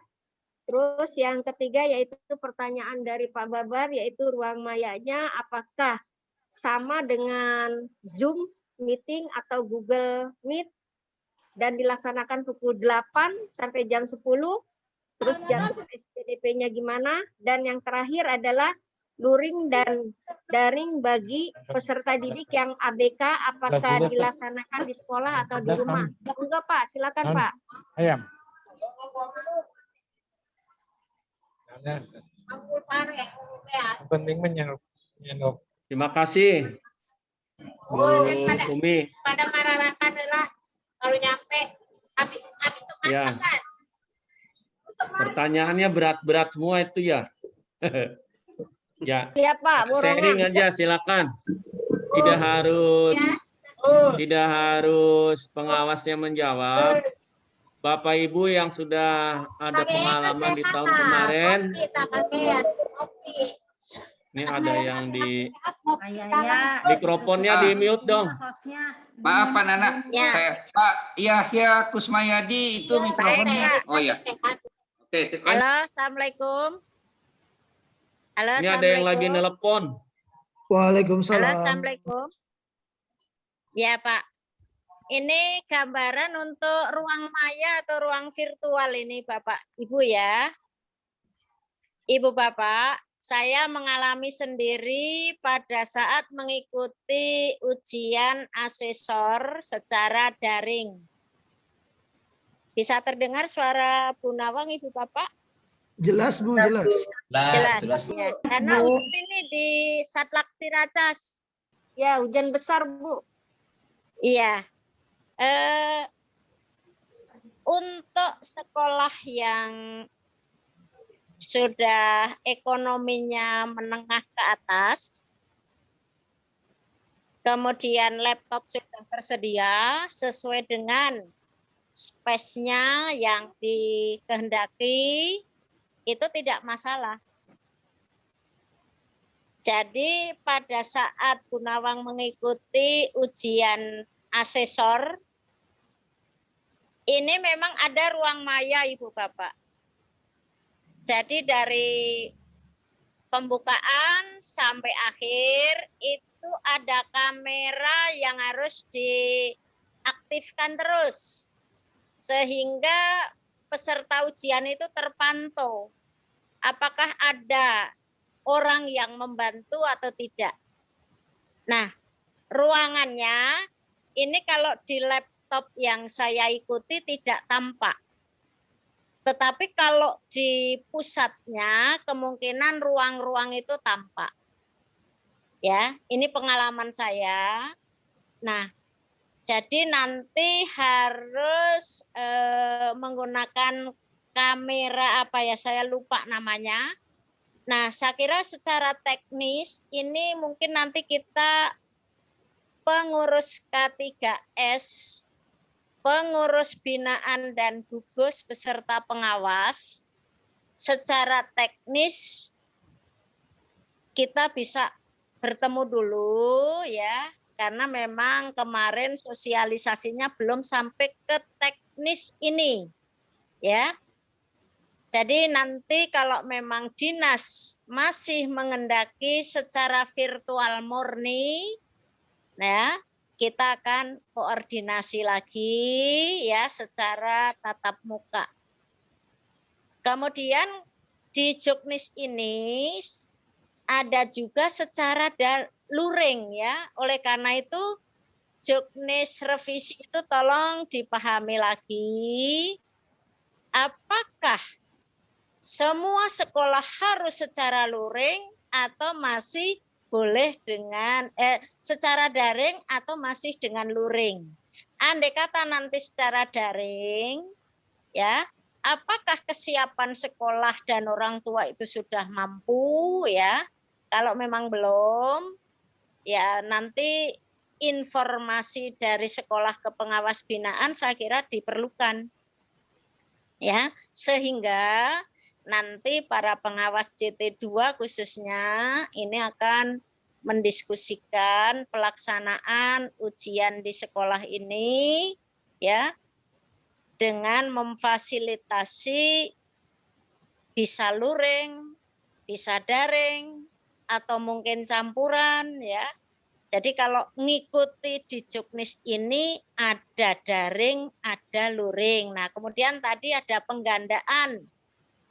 Terus yang ketiga yaitu pertanyaan dari Pak Babar, yaitu ruang mayanya apakah sama dengan Zoom meeting atau Google Meet dan dilaksanakan pukul 8 sampai jam 10. Terus jadwal SPDP-nya gimana? Dan yang terakhir adalah luring dan daring bagi peserta didik yang ABK, apakah dilaksanakan di sekolah atau di rumah? Enggak Pak, silakan Pak. Ayam. Penting menyentuh. Terima kasih, Bu Umi. Pada mararakan adalah baru nyampe habis itu Ya. Pertanyaannya berat-berat semua itu ya. Ya. Siapa? Sharing aja silakan. Tidak harus pengawasnya menjawab. Bapak Ibu yang sudah ada pengalaman di tahun kemarin. Ini ada yang di mikrofonnya di mute dong. Maaf Pak Nana, saya Pak Yahya Kusmayadi itu mikrofonnya. Oh ya. Oke. Halo, assalamualaikum. Halo, Ini ada yang lagi nelpon. Waalaikumsalam. Halo, assalamualaikum. Ya Pak, ini gambaran untuk ruang maya atau ruang virtual ini Bapak Ibu ya. Ibu Bapak, saya mengalami sendiri pada saat mengikuti ujian asesor secara daring. Bisa terdengar suara Bu Nawang, Ibu Bapak? Jelas Bu, jelas. Jelas. Ya. Karena ini di Satlak Ciracas. Ya, hujan besar Bu. Iya. Untuk sekolah yang sudah ekonominya menengah ke atas, kemudian laptop sudah tersedia sesuai dengan space-nya yang dikehendaki itu tidak masalah. Jadi pada saat Bu Nawang mengikuti ujian asesor, ini memang ada ruang maya Ibu Bapak. Jadi dari pembukaan sampai akhir itu ada kamera yang harus diaktifkan terus. Sehingga peserta ujian itu terpantau. Apakah ada orang yang membantu atau tidak. Nah, ruangannya ini kalau di laptop yang saya ikuti tidak tampak. Tetapi kalau di pusatnya kemungkinan ruang-ruang itu tampak. Ya, ini pengalaman saya. Nah, jadi nanti harus menggunakan kamera apa ya, saya lupa namanya. Nah, saya kira secara teknis ini mungkin nanti kita pengurus K3S, pengurus binaan dan gugus beserta pengawas, secara teknis kita bisa bertemu dulu ya, karena memang kemarin sosialisasinya belum sampai ke teknis ini ya. Jadi nanti kalau memang dinas masih mengendaki secara virtual murni, ya kita akan koordinasi lagi ya secara tatap muka. Kemudian di Juknis ini ada juga secara luring ya. Oleh karena itu Juknis revisi itu tolong dipahami lagi. Apakah semua sekolah harus secara luring atau masih boleh dengan secara daring atau masih dengan luring? Andai kata nanti secara daring, ya, apakah kesiapan sekolah dan orang tua itu sudah mampu ya? Kalau memang belum, ya nanti informasi dari sekolah ke pengawas binaan saya kira diperlukan. Ya, sehingga nanti para pengawas JT2 khususnya ini akan mendiskusikan pelaksanaan ujian di sekolah ini ya dengan memfasilitasi bisa luring, bisa daring atau mungkin campuran ya. Jadi kalau ngikuti di Juknis ini ada daring, ada luring. Nah, kemudian tadi ada penggandaan.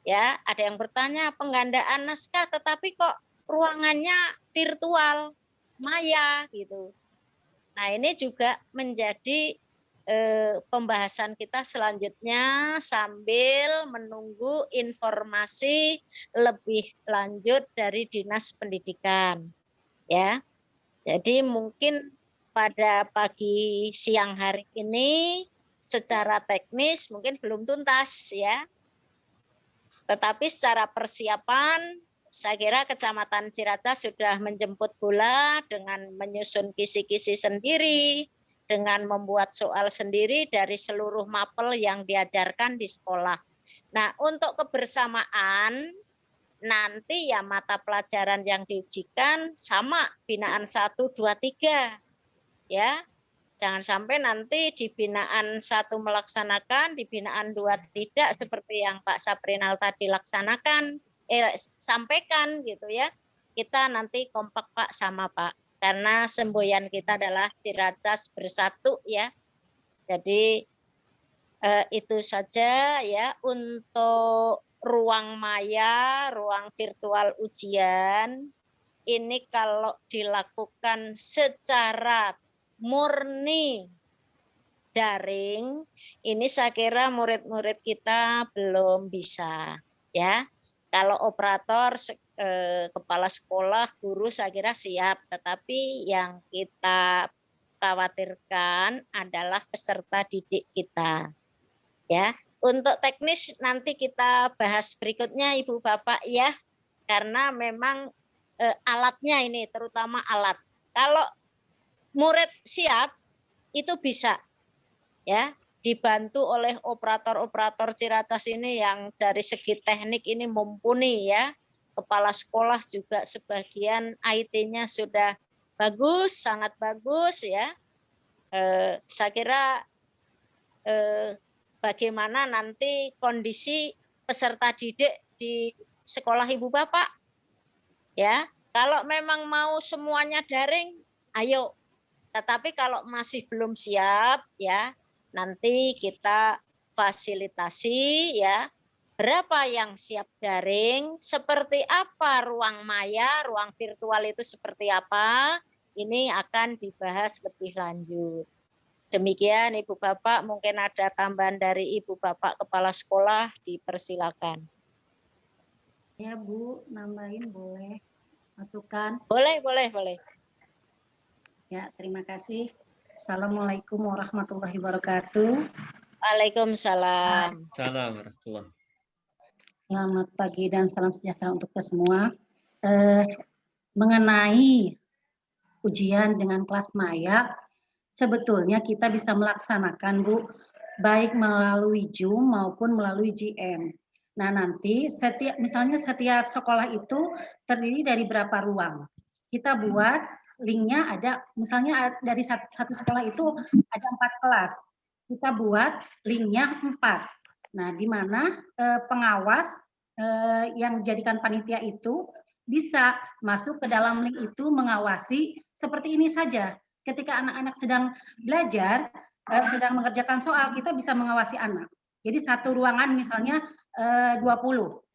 Ya, ada yang bertanya penggandaan naskah tetapi kok ruangannya virtual, maya gitu. Nah, ini juga menjadi pembahasan kita selanjutnya sambil menunggu informasi lebih lanjut dari Dinas Pendidikan. Ya. Jadi mungkin pada pagi siang hari ini secara teknis mungkin belum tuntas ya. Tetapi secara persiapan saya kira Kecamatan Ciracas sudah menjemput bola dengan menyusun kisi-kisi sendiri, dengan membuat soal sendiri dari seluruh mapel yang diajarkan di sekolah. Nah, untuk kebersamaan nanti ya mata pelajaran yang diujikan sama binaan 1, 2, 3 ya. Jangan sampai nanti di binaan 1 melaksanakan, di binaan 2 tidak seperti yang Pak Saprinal tadi sampaikan gitu ya. Kita nanti kompak Pak sama Pak karena semboyan kita adalah Ciracas bersatu ya. Jadi itu saja ya untuk ruang maya, ruang virtual ujian, ini kalau dilakukan secara murni daring, ini saya kira murid-murid kita belum bisa. Ya, kalau operator, kepala sekolah, guru saya kira siap, tetapi yang kita khawatirkan adalah peserta didik kita. Ya. Untuk teknis nanti kita bahas berikutnya Ibu Bapak ya, karena memang alatnya ini terutama alat. Kalau murid siap itu bisa ya, dibantu oleh operator-operator Ciracas ini yang dari segi teknik ini mumpuni ya. Kepala sekolah juga sebagian IT-nya sudah bagus, sangat bagus ya. Saya kira bagaimana nanti kondisi peserta didik di sekolah Ibu Bapak ya. Kalau memang mau semuanya daring, ayo. Tetapi kalau masih belum siap ya, nanti kita fasilitasi ya. Berapa yang siap daring, seperti apa ruang maya, ruang virtual itu seperti apa, ini akan dibahas lebih lanjut. Demikian Ibu Bapak, mungkin ada tambahan dari Ibu Bapak Kepala Sekolah, dipersilakan. Ya Bu, nambahin boleh, masukan? Boleh. Ya, terima kasih. Assalamualaikum warahmatullahi wabarakatuh. Waalaikumsalam. Salam warahmatullahi. Selamat pagi dan salam sejahtera untuk kita semua. Mengenai ujian dengan kelas maya, sebetulnya kita bisa melaksanakan Bu, baik melalui Zoom maupun melalui GM. Nah nanti misalnya setiap sekolah itu terdiri dari berapa ruang. Kita buat linknya ada, misalnya dari satu sekolah itu ada 4 kelas. Kita buat linknya 4. Nah, di mana pengawas yang dijadikan panitia itu bisa masuk ke dalam link itu mengawasi seperti ini saja. Ketika anak-anak sedang belajar, sedang mengerjakan soal, kita bisa mengawasi anak. Jadi satu ruangan misalnya 20,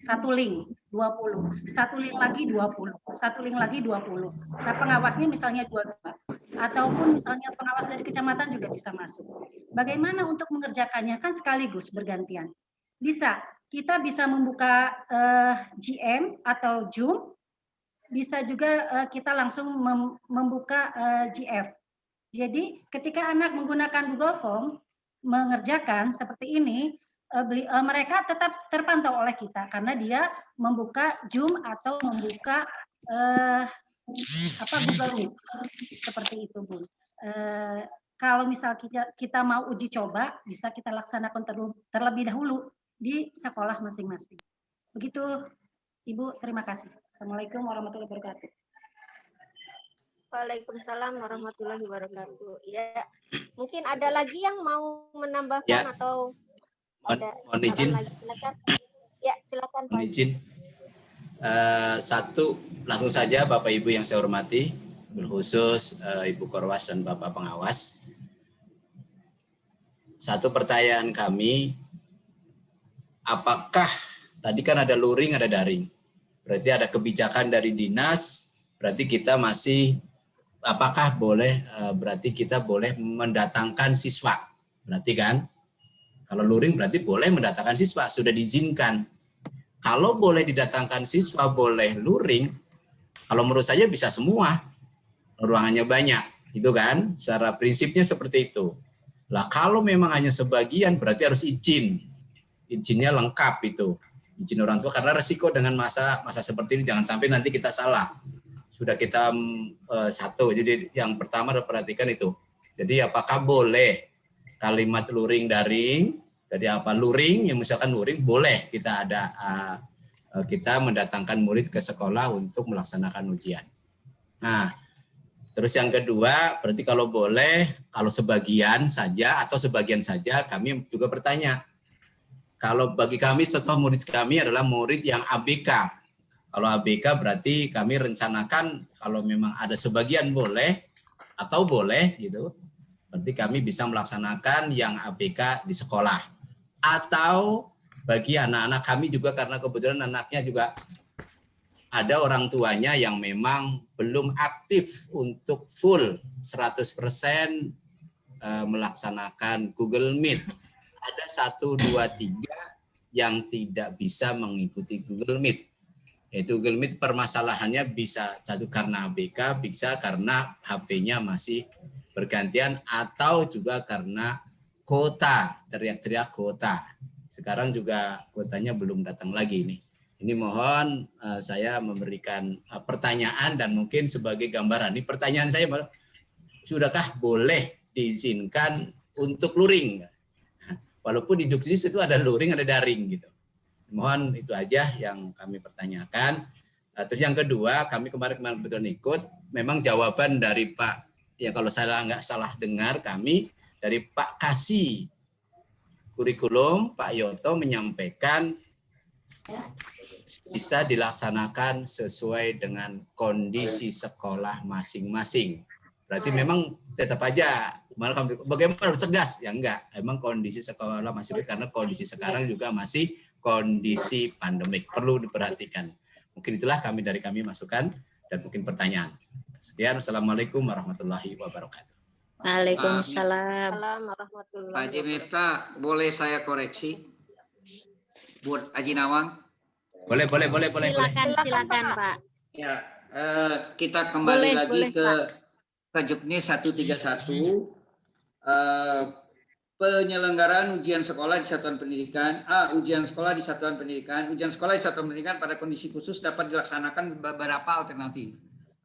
satu link 20, satu link lagi 20, satu link lagi 20. Nah pengawasnya misalnya 22, ataupun misalnya pengawas dari kecamatan juga bisa masuk. Bagaimana untuk mengerjakannya? Kan sekaligus bergantian. Bisa, kita bisa membuka GM atau Zoom, bisa juga kita langsung membuka GF. Jadi ketika anak menggunakan Google Form mengerjakan seperti ini, mereka tetap terpantau oleh kita karena dia membuka Zoom atau membuka Google Meet seperti itu Bu. Kalau misal kita mau uji coba, bisa kita laksanakan terlebih dahulu di sekolah masing-masing. Begitu Ibu, terima kasih. Assalamualaikum warahmatullahi wabarakatuh. Waalaikumsalam warahmatullahi wabarakatuh. Ya, mungkin ada lagi yang mau menambahkan atau mohon izin. Silakan. Ya, silakan Pak. Mohon izin. Satu, langsung saja Bapak Ibu yang saya hormati, berkhusus Ibu Korwas dan Bapak Pengawas. Satu pertanyaan kami, apakah tadi kan ada luring, ada daring. Berarti ada kebijakan dari dinas, berarti kita masih, apakah boleh, berarti kita boleh mendatangkan siswa. Berarti kan, kalau luring berarti boleh mendatangkan siswa, sudah diizinkan. Kalau boleh didatangkan siswa, boleh luring, kalau menurut saya bisa semua, ruangannya banyak, itu kan, secara prinsipnya seperti itu. Lah kalau memang hanya sebagian, berarti harus izin, izinnya lengkap itu, izin orang tua, karena resiko dengan masa seperti ini, jangan sampai nanti kita salah. Sudah kita satu, jadi yang pertama perhatikan itu. Jadi apakah boleh kalimat luring daring, jadi apa luring, yang misalkan luring boleh kita kita mendatangkan murid ke sekolah untuk melaksanakan ujian. Nah, terus yang kedua, berarti kalau boleh, kalau sebagian saja atau sebagian saja, kami juga bertanya. Kalau bagi kami, contoh murid kami adalah murid yang ABK. Kalau ABK berarti kami rencanakan kalau memang ada sebagian boleh atau boleh gitu. Berarti kami bisa melaksanakan yang ABK di sekolah. Atau bagi anak-anak kami juga karena kebetulan anaknya juga ada orang tuanya yang memang belum aktif untuk full 100% melaksanakan Google Meet. Ada 1, 2, 3 yang tidak bisa mengikuti Google Meet. Yaitu Google Meet permasalahannya bisa satu karena ABK, bisa karena HP-nya masih bergantian atau juga karena kuota, teriak-teriak kuota. Sekarang juga kuotanya belum datang lagi nih. Ini mohon saya memberikan pertanyaan dan mungkin sebagai gambaran. Ini pertanyaan saya, sudahkah boleh diizinkan untuk luring? walaupun di Duknis itu ada luring, ada daring gitu. Mohon itu aja yang kami pertanyakan. Terus yang kedua, kami kemarin betul ikut, memang jawaban dari Pak, ya kalau saya nggak salah dengar kami, dari Pak Kasih Kurikulum, Pak Yoto menyampaikan bisa dilaksanakan sesuai dengan kondisi sekolah masing-masing. Berarti memang tetap aja, bagaimana harus tegas? Ya enggak, emang kondisi sekolah masih, karena kondisi sekarang juga masih kondisi pandemik, perlu diperhatikan. Mungkin itulah dari kami masukan dan mungkin pertanyaan. Sekian, Assalamualaikum warahmatullahi wabarakatuh. Waalaikumsalam. Pak Haji Miftah, boleh saya koreksi? Buat Haji Nawang? Boleh. Silakan Pak. Ya, kita kembali lagi ke Juknis 131. Penyelenggaraan ujian sekolah di satuan pendidikan, ujian sekolah di satuan pendidikan. Ujian sekolah di satuan pendidikan pada kondisi khusus dapat dilaksanakan beberapa alternatif.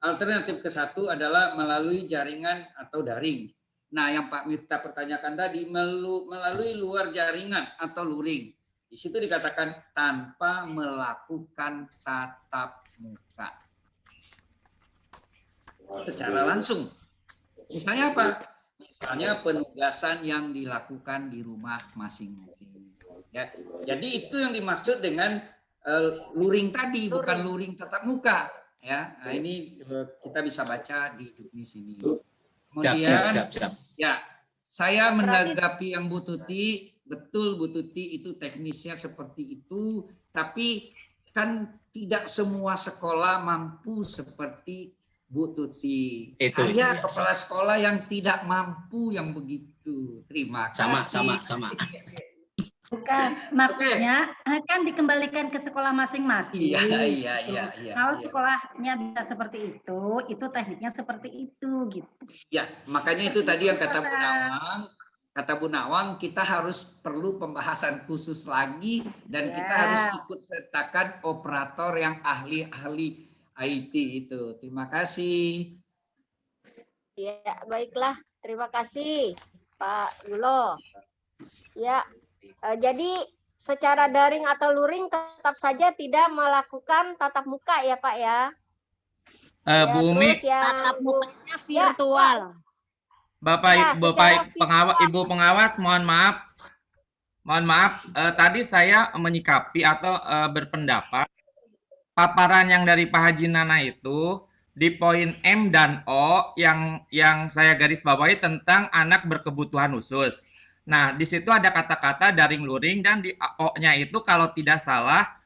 Alternatif ke-1 adalah melalui jaringan atau daring. Nah, yang Pak Miftah pertanyakan tadi, melalui luar jaringan atau luring. Di situ dikatakan tanpa melakukan tatap muka. Secara langsung. Misalnya apa? Misalnya penugasan yang dilakukan di rumah masing-masing. Ya. Jadi itu yang dimaksud dengan luring tadi, bukan luring tatap muka. Ya, nah ini kita bisa baca di Juknis ini. Kemudian, ya, saya menanggapi yang Bu Tuti, betul Bu Tuti itu teknisnya seperti itu, tapi kan tidak semua sekolah mampu seperti Bu Tuti. Saya kepala sekolah yang tidak mampu yang begitu. Terima kasih. Sama. Bukan, maksudnya kan dikembalikan ke sekolah masing-masing. Iya. Kalau sekolahnya bisa seperti itu tekniknya seperti itu gitu. Ya, makanya itu tadi yang kata Bu Nawang. Kata Bu Nawang, kita harus perlu pembahasan khusus lagi dan kita harus ikut sertakan operator yang ahli-ahli IT itu. Terima kasih. Ya, baiklah. Terima kasih, Pak Yulo. Ya. Jadi secara daring atau luring tetap saja tidak melakukan tatap muka ya Pak ya. Bu Umi, tatap mukanya virtual. Ibu pengawas, mohon maaf. Tadi saya menyikapi atau berpendapat paparan yang dari Pak Haji Nana itu di poin M dan O yang saya garis bawahi tentang anak berkebutuhan khusus. Nah, di situ ada kata-kata daring luring dan di O-nya itu kalau tidak salah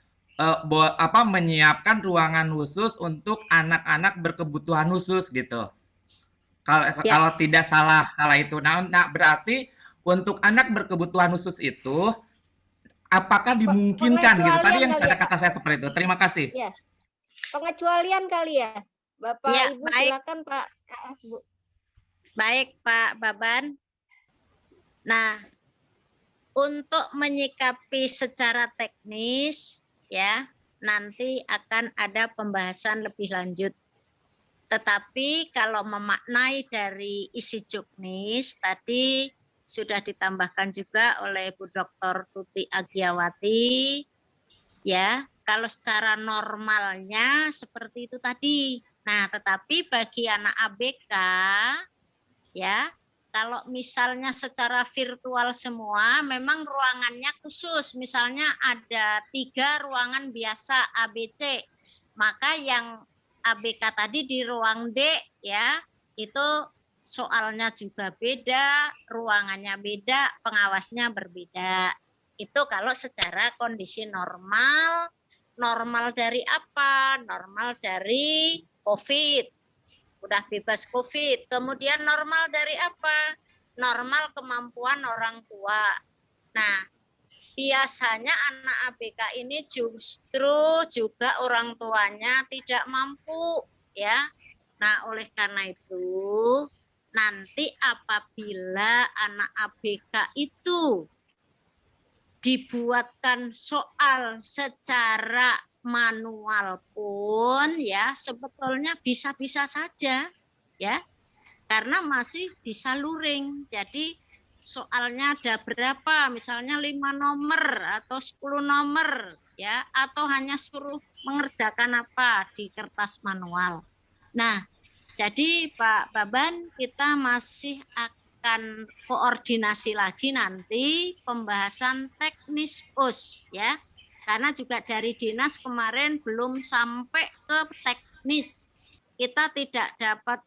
menyiapkan ruangan khusus untuk anak-anak berkebutuhan khusus gitu. Kalau tidak salah itu. Nah, berarti untuk anak berkebutuhan khusus itu apakah dimungkinkan gitu? Tadi yang ada kata saya seperti itu. Terima kasih. Ya. Pengecualian kali ya. Bapak Ibu silakan Pak. Bu. Baik Pak Baban. Nah, untuk menyikapi secara teknis ya, nanti akan ada pembahasan lebih lanjut. Tetapi kalau memaknai dari isi Juknis tadi sudah ditambahkan juga oleh Bu Dr. Tuti Agiawati ya, kalau secara normalnya seperti itu tadi. Nah, tetapi bagi anak ABK ya, kalau misalnya secara virtual semua, memang ruangannya khusus. Misalnya ada 3 ruangan biasa ABC, maka yang ABK tadi di ruang D ya, itu soalnya juga beda, ruangannya beda, pengawasnya berbeda. Itu kalau secara kondisi normal. Normal dari apa? Normal dari COVID. Udah bebas COVID. Kemudian normal dari apa? Normal kemampuan orang tua. Nah, biasanya anak ABK ini justru juga orang tuanya tidak mampu ya. Nah, oleh karena itu nanti apabila anak ABK itu dibuatkan soal secara manual pun ya sebetulnya bisa-bisa saja ya, karena masih bisa luring. Jadi soalnya ada berapa, misalnya 5 nomor atau 10 nomor, ya, atau hanya suruh mengerjakan apa di kertas manual. Nah, jadi Pak Baban, kita masih akan koordinasi lagi nanti pembahasan teknis PUS, ya. Karena juga dari dinas kemarin belum sampai ke teknis. Kita tidak dapat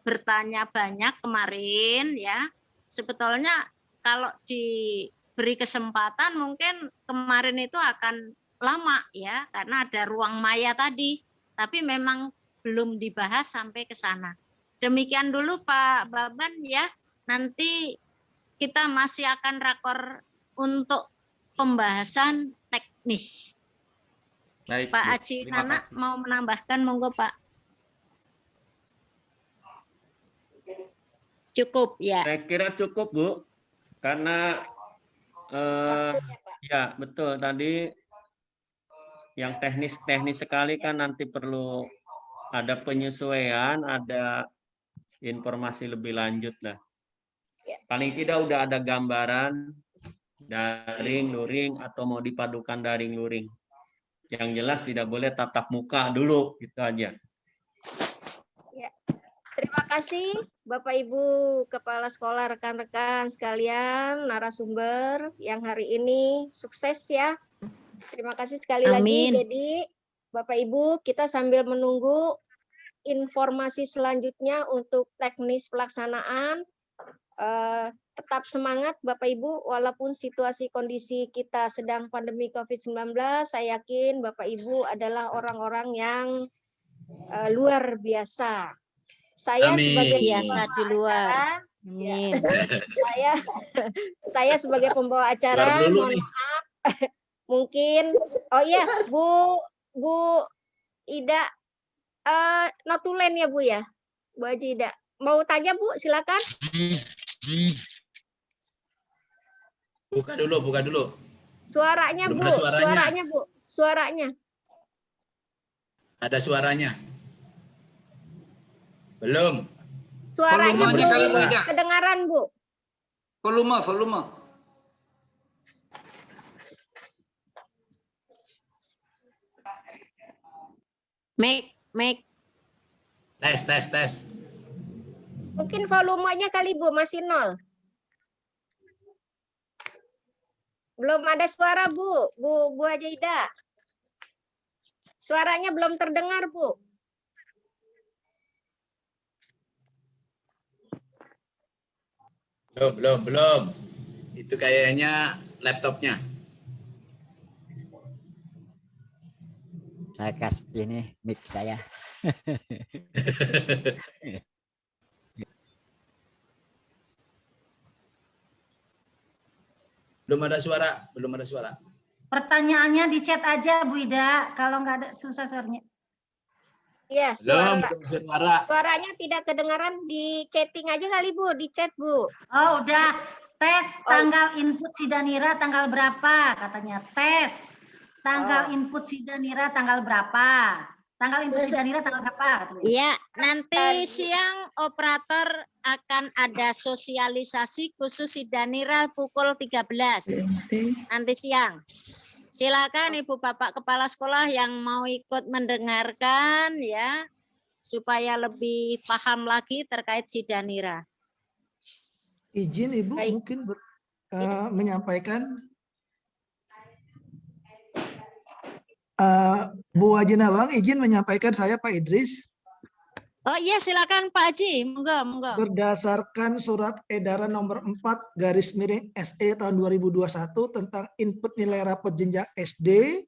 bertanya banyak kemarin, ya. Sebetulnya kalau diberi kesempatan mungkin kemarin itu akan lama, ya, karena ada ruang maya tadi. Tapi memang belum dibahas sampai ke sana. Demikian dulu Pak Baban, ya. Nanti kita masih akan rakor untuk pembahasan teknis. Baik, Pak Bu. Aji Terima Nana kasih. mau menambahkan, monggo Pak. Cukup ya. Saya kira cukup, Bu. Karena ya betul tadi yang teknis-teknis sekali kan nanti perlu ada penyesuaian, ada informasi lebih lanjut lah. Paling tidak udah ada gambaran daring, luring, atau mau dipadukan daring, luring. Yang jelas tidak boleh tatap muka dulu, gitu aja. Ya. Terima kasih Bapak Ibu Kepala Sekolah, rekan-rekan sekalian, narasumber yang hari ini sukses ya. Terima kasih sekali Amin. lagi. Jadi Bapak Ibu, kita sambil menunggu informasi selanjutnya untuk teknis pelaksanaan. Tetap semangat Bapak Ibu, walaupun situasi kondisi kita sedang pandemi COVID-19, saya yakin Bapak Ibu adalah orang-orang yang luar biasa. Saya sebagai biasa di luar. Amin. Saya sebagai pembawa acara, mohon maaf, mungkin, oh iya, Bu Ida, notulen ya Bu ya, Bu Haji Ida. Mau tanya Bu, silakan. Buka dulu. Suaranya Belum Bu, ada suaranya. suaranya Bu, suaranya. Ada suaranya. Belum. Suaranya Volumenya kali, Bu belum Ida. kedengaran Bu. Volume. Make. Tes. Mungkin volumenya kali Bu, masih 0. Belum ada suara Bu Haji Ida. Suaranya belum terdengar Bu. Belum. Itu kayaknya laptopnya. Saya kasih ini mic saya. Belum ada suara. Pertanyaannya di chat aja Bu Ida, kalau nggak ada susah suaranya. Iya, Belum suara. Suaranya tidak kedengaran, di chatting aja kali Bu, di chat Bu. Oh, udah. Tes tanggal input Sidanira tanggal berapa? Katanya tes. Tanggal input Sidanira tanggal berapa? Tanggal input Sidanira tanggal berapa? Iya, nanti siang operator akan ada sosialisasi khusus Sidanira pukul 13. Nanti siang. Silakan Ibu Bapak Kepala Sekolah yang mau ikut mendengarkan, ya, supaya lebih paham lagi terkait Sidanira. Izin Ibu mungkin menyampaikan. Bu Haji Nawang izin menyampaikan saya Pak Idris. Oh iya, silakan Pak Haji, monggo. Berdasarkan surat edaran nomor 4/SE tahun 2021 tentang input nilai rapot jenjang SD,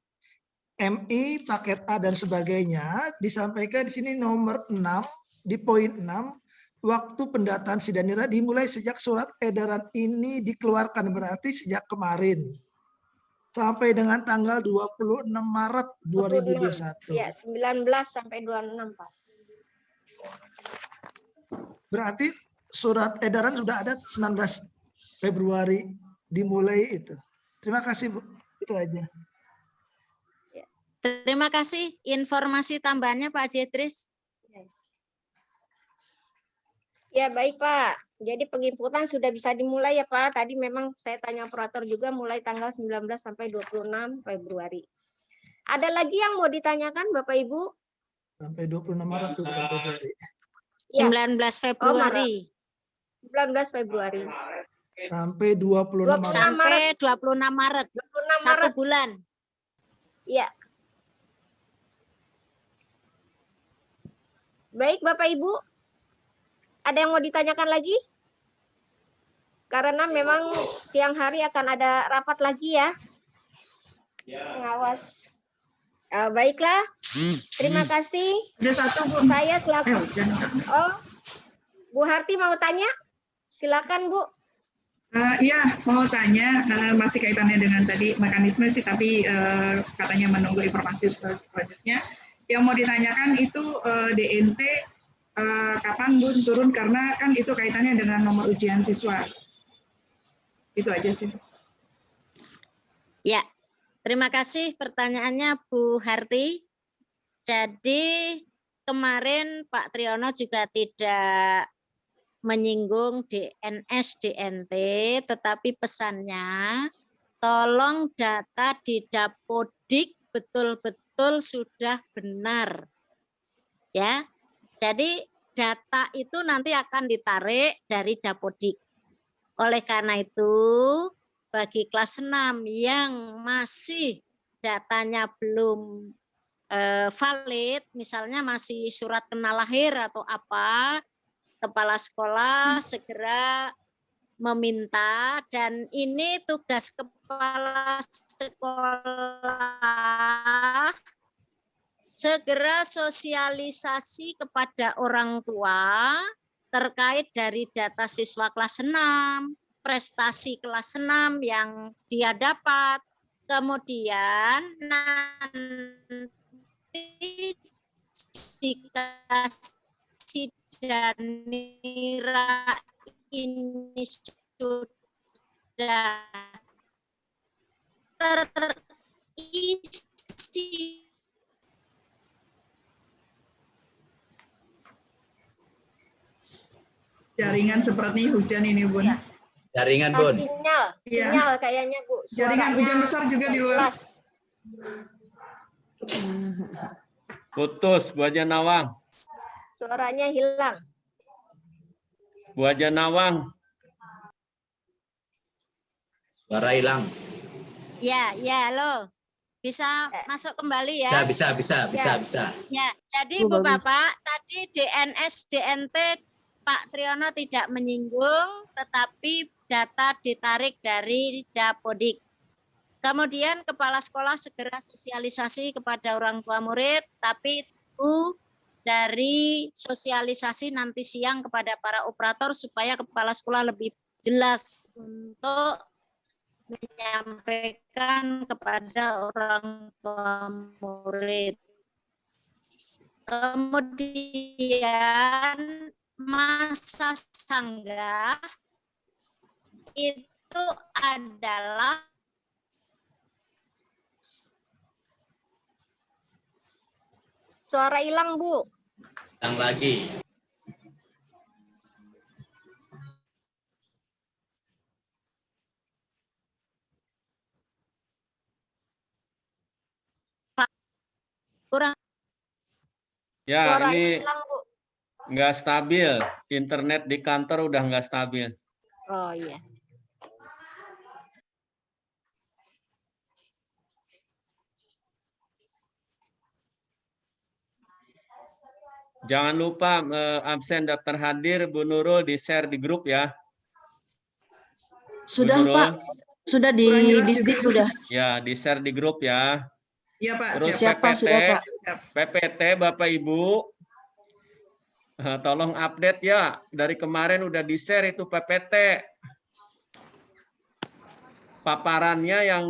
MI, paket A dan sebagainya, disampaikan di sini nomor 6 di poin 6, waktu pendataan Sidanira dimulai sejak surat edaran ini dikeluarkan, berarti sejak kemarin sampai dengan tanggal 26 Maret 2021. Ya, 19 sampai 26 Pak. Berarti surat edaran sudah ada 19 Februari dimulai itu. Terima kasih Bu, itu aja. Terima kasih informasi tambahannya Pak Haji Idris. Ya baik Pak, Jadi penginputan sudah bisa dimulai ya Pak. Tadi memang saya tanya operator juga mulai tanggal 19 sampai 26 Februari. Ada lagi yang mau ditanyakan Bapak Ibu? Sampai 26 Maret tuh, bukan Februari. Ya. 19 Februari. 19 Februari. Sampai 26 Maret. Sampai 26 Maret. 26 1 bulan. Iya. Baik Bapak Ibu. Ada yang mau ditanyakan lagi? Karena memang siang hari akan ada rapat lagi ya. Pengawas. Baiklah. Terima kasih. Ada satu Bu. Saya selaku. Oh, Bu Harti mau tanya? Silakan Bu. Iya, mau tanya, masih kaitannya dengan tadi mekanisme sih, tapi katanya menunggu informasi selanjutnya. Yang mau ditanyakan itu DNT kapan Bu turun, karena kan itu kaitannya dengan nomor ujian siswa. Itu aja sih. Ya, terima kasih pertanyaannya Bu Harti. Jadi kemarin Pak Triyono juga tidak menyinggung DNS, DNT, tetapi pesannya tolong data di Dapodik betul-betul sudah benar. Ya. Jadi data itu nanti akan ditarik dari Dapodik. Oleh karena itu, bagi kelas 6 yang masih datanya belum valid, misalnya masih surat kenal lahir atau apa, kepala sekolah segera meminta, dan ini tugas kepala sekolah segera sosialisasi kepada orang tua terkait dari data siswa kelas 6, prestasi kelas 6 yang dia dapat, kemudian nanti dikasih Danira ini sudah terisi. Jaringan seperti hujan ini Bun. Jaringan Bun. Sinyal kayaknya Bu. Jaringan hujan besar juga di luar. Putus, Bu Haja Nawang. Suaranya hilang. Bu Haja Nawang. Suara hilang. Ya, halo. Bisa masuk kembali ya? Bisa. Ya, jadi Bu Bapak, tadi DNS, DNT Pak Triyono tidak menyinggung, tetapi data ditarik dari Dapodik. Kemudian kepala sekolah segera sosialisasi kepada orang tua murid, tapi itu dari sosialisasi nanti siang kepada para operator supaya kepala sekolah lebih jelas untuk menyampaikan kepada orang tua murid. Kemudian masa sanggah itu adalah suara hilang Bu. Hilang lagi. kurang. Ya, Suaranya ini hilang Bu. nggak stabil. Internet di kantor udah nggak stabil. Oh iya. Jangan lupa absen daftar hadir Bu Nurul di-share di grup ya. Sudah Pak, sudah di Disdik sudah. Ya, di-share di grup ya. Iya Pak. Terus Siapa PPT, sudah Pak? PPT Bapak Ibu, tolong update ya. Dari kemarin udah di-share itu PPT. Paparannya yang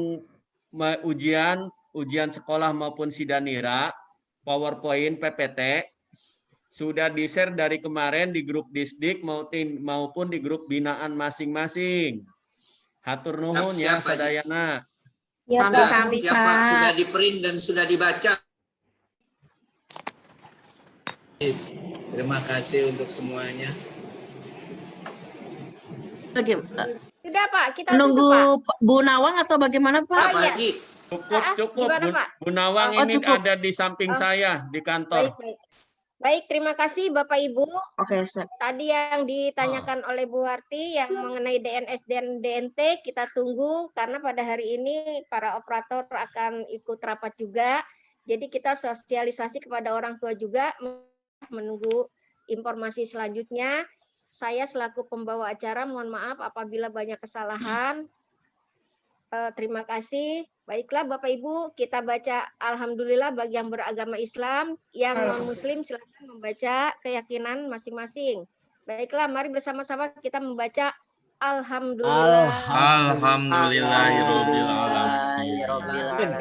ujian sekolah maupun Sidanira, PowerPoint PPT, sudah di-share dari kemarin di grup Disdik maupun di grup binaan masing-masing. Hatur nuhun ya sadayana. Ya, Sampai Ya Pak, sudah di-print dan sudah dibaca. Terima kasih untuk semuanya. Sudah Pak, kita Menunggu tutup Pak. Bu Nawang atau bagaimana Pak? Oh, iya. Cukup. Gimana, Bu, Pak? Bu Nawang Oh, ini cukup. ada di samping saya di kantor. Baik. Baik, terima kasih Bapak Ibu. Oke, Sir. Tadi yang ditanyakan oleh Bu Warti yang mengenai DNS dan DNT kita tunggu karena pada hari ini para operator akan ikut rapat juga. Jadi kita sosialisasi kepada orang tua juga menunggu informasi selanjutnya. Saya selaku pembawa acara mohon maaf apabila banyak kesalahan. Terima kasih. Baiklah Bapak Ibu, kita baca Alhamdulillah bagi yang beragama Islam, yang non-Muslim silakan membaca keyakinan masing-masing. Baiklah, mari bersama-sama kita membaca Alhamdulillah. Alhamdulillahirobbilalamin.